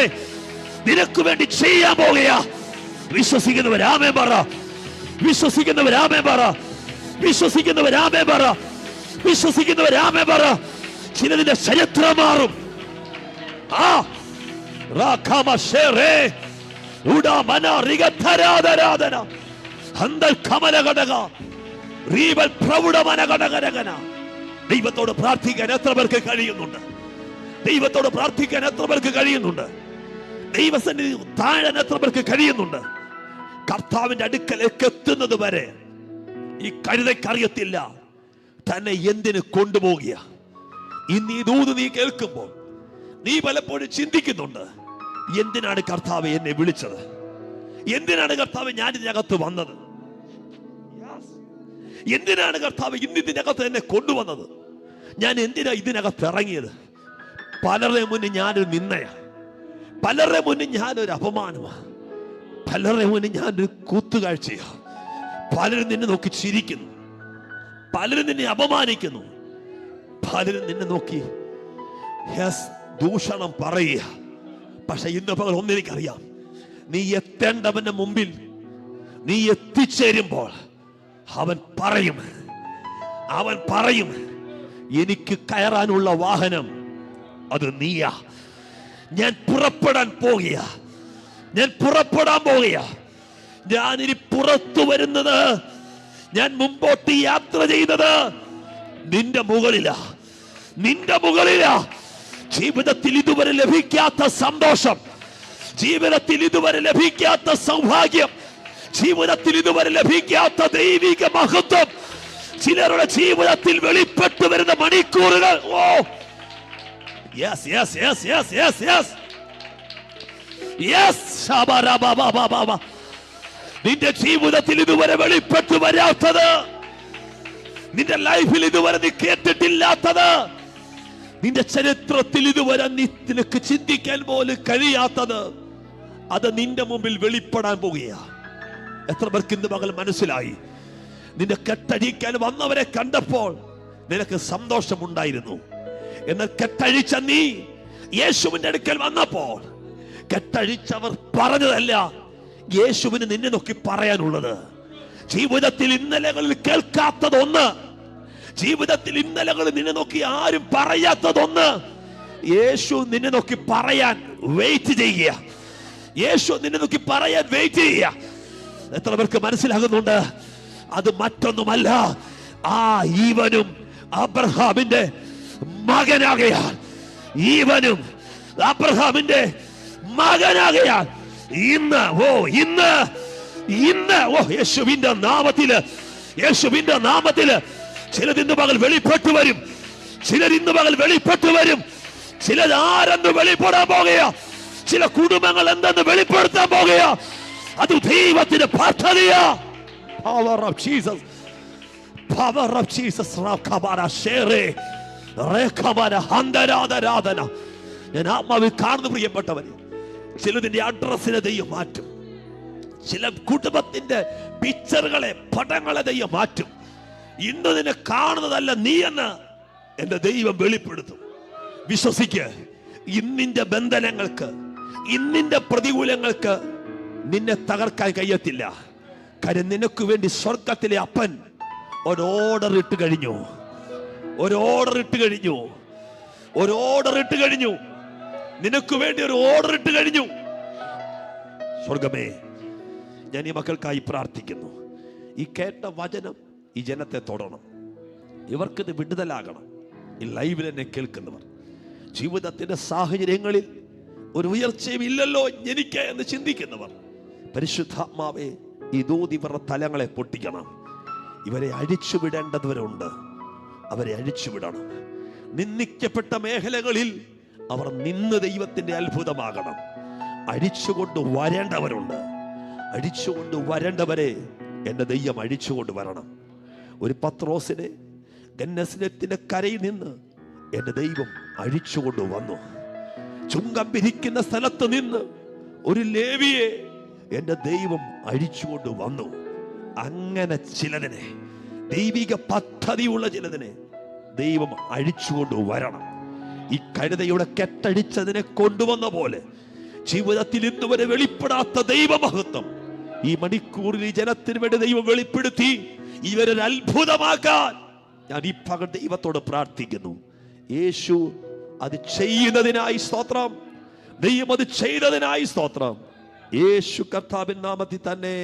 നിനക്ക് വേണ്ടി ചെയ്യാൻ പോകുക. വിശ്വസിക്കുന്നവരാമേ പറ, വിശ്വസിക്കുന്നവരാമേ പറ, വിശ്വസിക്കുന്നവരാമേ പറ, വിശ്വസിക്കുന്നവരാമേ പറ. ചിലതിന്റെ ചരിത്രം മാറും. ദൈവത്തോട് പ്രാർത്ഥിക്കാൻ എത്ര പേർക്ക് കഴിയുന്നുണ്ട്? ദൈവത്തോട് പ്രാർത്ഥിക്കാൻ എത്ര പേർക്ക് കഴിയുന്നുണ്ട്? ദൈവസന്നിധി താഴാൻ എത്ര പേർക്ക് കഴിയുന്നുണ്ട്? കർത്താവിന്റെ അടുക്കലേക്ക് എത്തുന്നത് വരെ ഈ കഴുതയ്ക്കറിയത്തില്ല തന്നെ എന്തിന് കൊണ്ടുപോകുക. ഇന്ന് ഈ ദൂത് നീ കേൾക്കുമ്പോൾ നീ പലപ്പോഴും ചിന്തിക്കുന്നുണ്ട്, എന്തിനാണ് കർത്താവ് എന്നെ വിളിച്ചത്? എന്തിനാണ് കർത്താവ് ഞാൻ ഇതിനകത്ത് വന്നത്? എന്തിനാണ് കർത്താവ് ഇന്ന് ഇതിനകത്ത് എന്നെ കൊണ്ടുവന്നത്? ഞാൻ എന്തിനാ ഇതിനകത്ത് ഇറങ്ങിയത്? പലരുടെ മുന്നിൽ ഞാനൊരു നിന്നയാ, പലരുടെ മുന്നിൽ ഞാനൊരു അപമാനമാ, പലരുടെ മുന്നിൽ ഞാനൊരു കൂത്തുകാഴ്ചയാ. പലരും നിന്നെ നോക്കി ചിരിക്കുന്നു, പലരും നിന്നെ അപമാനിക്കുന്നു, പലരും നിന്നെ നോക്കി ദൂഷണം പറയുക. പക്ഷെ ഇന്ന് പകൽ ഒന്നെനിക്കറിയാം, നീ എത്തേണ്ടവന്റെ മുമ്പിൽ നീ എത്തിച്ചേരുമ്പോൾ അവൻ പറയും, അവൻ പറയും, എനിക്ക് കയറാനുള്ള വാഹനം അത് നീയാ. ഞാൻ പുറപ്പെടാൻ പോകുക, ഞാൻ പുറപ്പെടാൻ പോകുക. ഞാനിനി പുറത്തു വരുന്നത്, ഞാൻ മുമ്പോട്ട് യാത്ര ചെയ്തത് നിന്റെ മുകളിലാ, നിന്റെ മുകളിലാ. ജീവിതത്തിൽ ഇതുവരെ ലഭിക്കാത്ത സന്തോഷം, ജീവിതത്തിൽ ഇതുവരെ ലഭിക്കാത്ത സൗഭാഗ്യം, ജീവിതത്തിൽ ഇതുവരെ ലഭിക്കാത്ത ദൈവിക മഹത്വം ചിലരുടെ ജീവിതത്തിൽ വെളിപ്പെട്ടു വരുന്ന മണിക്കൂറുകൾ. Yes yes yes yes yes yes yes. നിന്റെ ജീവിതത്തിൽ ഇതുവരെ വെളിപ്പെട്ടു വരാത്തത്, നിന്റെ ലൈഫിൽ ഇതുവരെ നീ കേട്ടിട്ടില്ലാത്തത്, നിന്റെ ചരിത്രത്തിൽ ഇതുവരെ നിനക്ക് ചിന്തിക്കാൻ പോലും കഴിയാത്തത്, അത് നിന്റെ മുമ്പിൽ വെളിപ്പെടാൻ പോകുക. എത്ര പേർക്ക് ഇന്ന് പകൽ മനസ്സിലായി? നിന്റെ കെട്ടഴിക്കാൻ വന്നവരെ കണ്ടപ്പോൾ നിനക്ക് സന്തോഷമുണ്ടായിരുന്നു. എന്നാൽ കെട്ടഴിച്ച നീ യേശുവിന്റെ അടുക്കൽ വന്നപ്പോൾ കെട്ടഴിച്ചവർ പറഞ്ഞതല്ല യേശുവിന് നിന്നെ നോക്കി പറയാനുള്ളത്. ജീവിതത്തിൽ ഇന്നലകളിൽ കേൾക്കാത്തതൊന്ന്, ജീവിതത്തിൽ ഇന്നലകളിൽ നിന്നെ നോക്കി ആരും പറയാത്തതൊന്ന് യേശു നിന്നെ നോക്കി പറയാൻ വെയിറ്റ് ചെയ്യുക. യേശു നിന്നെ നോക്കി പറയാൻ വെയിറ്റ് ചെയ്യുക. എത്ര പേർക്ക് മനസ്സിലാകുന്നുണ്ട്? അത് മറ്റൊന്നുമല്ല, ഈവനും അബ്രഹാമിന്റെ മകനാകയാൽ, ഈവനും അബ്രഹാമിന്റെ മകനാകയാൽ ഇന്ന് യേശുവിന്റെ നാമത്തില്, യേശുവിന്റെ നാമത്തില് ചിലതിന്ന് പകൽ വെളിപ്പെട്ടു വരും, ചിലരിന്ന് പകൽ വെളിപ്പെട്ടു വരും. ചിലത് ആരെന്ന് വെളിപ്പെടാൻ പോകുക, ചില കുടുംബങ്ങൾ എന്തെന്ന് വെളിപ്പെടുത്താൻ പോകുക. അത് ദൈവത്തിന്റെ പദ്ധതിയാ. Power of Jesus, power of Jesus. ഞാൻ ആത്മാവിൽ കാണുന്ന പ്രിയപ്പെട്ടവരെ, ചിലതിന്റെ അഡ്രസ്സിനെ ദൈവം മാറ്റും, ചില കുടുംബത്തിന്റെ പിക്ചറുകളെ, പടങ്ങളെ ദൈവം മാറ്റും. ഇന്ന് നിന്നെ കാണുന്നതല്ല നീ എന്ന് എന്റെ ദൈവം വെളിപ്പെടുത്തും. വിശ്വസിക്ക്. ഇന്നിന്റെ ബന്ധനങ്ങൾക്ക്, ഇന്നിന്റെ പ്രതികൂലങ്ങൾക്ക് നിന്നെ തകർക്കാൻ കഴിയത്തില്ല. കാര്യം നിനക്ക് വേണ്ടി സ്വർഗത്തിലെ അപ്പൻ ഒരു ഓർഡർ ഇട്ട് കഴിഞ്ഞു. നിനക്ക് വേണ്ടി ഒരു ഓർഡർ ഇട്ട് കഴിഞ്ഞു. സ്വർഗമേ, ഞാൻ ഈ മക്കൾക്കായി പ്രാർത്ഥിക്കുന്നു. ഈ കേട്ട വചനം ഈ ജനത്തെ തൊടണം. ഇവർക്കിത് വിടുതലാകണം. ഈ ലൈവിൽ എന്നെ കേൾക്കുന്നവർ, ജീവിതത്തിന്റെ സാഹചര്യങ്ങളിൽ ഒരു ഉയർച്ചയും ഇല്ലല്ലോ എനിക്ക് എന്ന് ചിന്തിക്കുന്നവർ, പരിശുദ്ധാത്മാവേ, ഇതോതി ഇവരുടെ തലങ്ങളെ പൊട്ടിക്കണം. ഇവരെ അഴിച്ചുവിടേണ്ടവരുണ്ട്. അവരെ അഴിച്ചുവിടണം. നിന്ദിക്കപ്പെട്ട മേഖലകളിൽ അവർ നിന്ന് ദൈവത്തിന്റെ അത്ഭുതമാകണം. അഴിച്ചുകൊണ്ട് വരേണ്ടവരുണ്ട്. അഴിച്ചുകൊണ്ട് വരേണ്ടവരെ എൻ്റെ ദൈവം അഴിച്ചുകൊണ്ട് വരണം. ഒരു പത്രോസിനെ ഗന്നസരത്തിന്റെ കരയിൽ നിന്ന് എൻ്റെ ദൈവം അഴിച്ചുകൊണ്ട് വന്നു. ചുങ്കം പിരിക്കുന്ന സ്ഥലത്ത് നിന്ന് ഒരു ലേവിയെ എൻ്റെ ദൈവം അഴിച്ചുകൊണ്ട് വന്നു. അങ്ങനെ ചിലതിനെ, ദൈവിക പദ്ധതിയുള്ള ചിലതിനെ ദൈവം അഴിച്ചുകൊണ്ട് വരണം. ഈ കഴുതയുടെ കെട്ടഴിച്ചതിനെ കൊണ്ടുവന്ന പോലെ ജീവിതത്തിൽ ഇന്ന് വരെ വെളിപ്പെടാത്ത ദൈവമഹത്വം ഈ മണിക്കൂറിൽ ഈ ജനത്തിന് വേണ്ടി ദൈവം വെളിപ്പെടുത്തി ഇവരൊരു അത്ഭുതമാക്കാൻ ഞാൻ ഈ പകൽ ദൈവത്തോട് പ്രാർത്ഥിക്കുന്നു. യേശു അത് ചെയ്യുന്നതിനായി സ്തോത്രം. ദൈവം അത് ചെയ്തതിനായി സ്തോത്രം. യേശു കർത്താവിൻ നാമത്തിൽ തന്നെ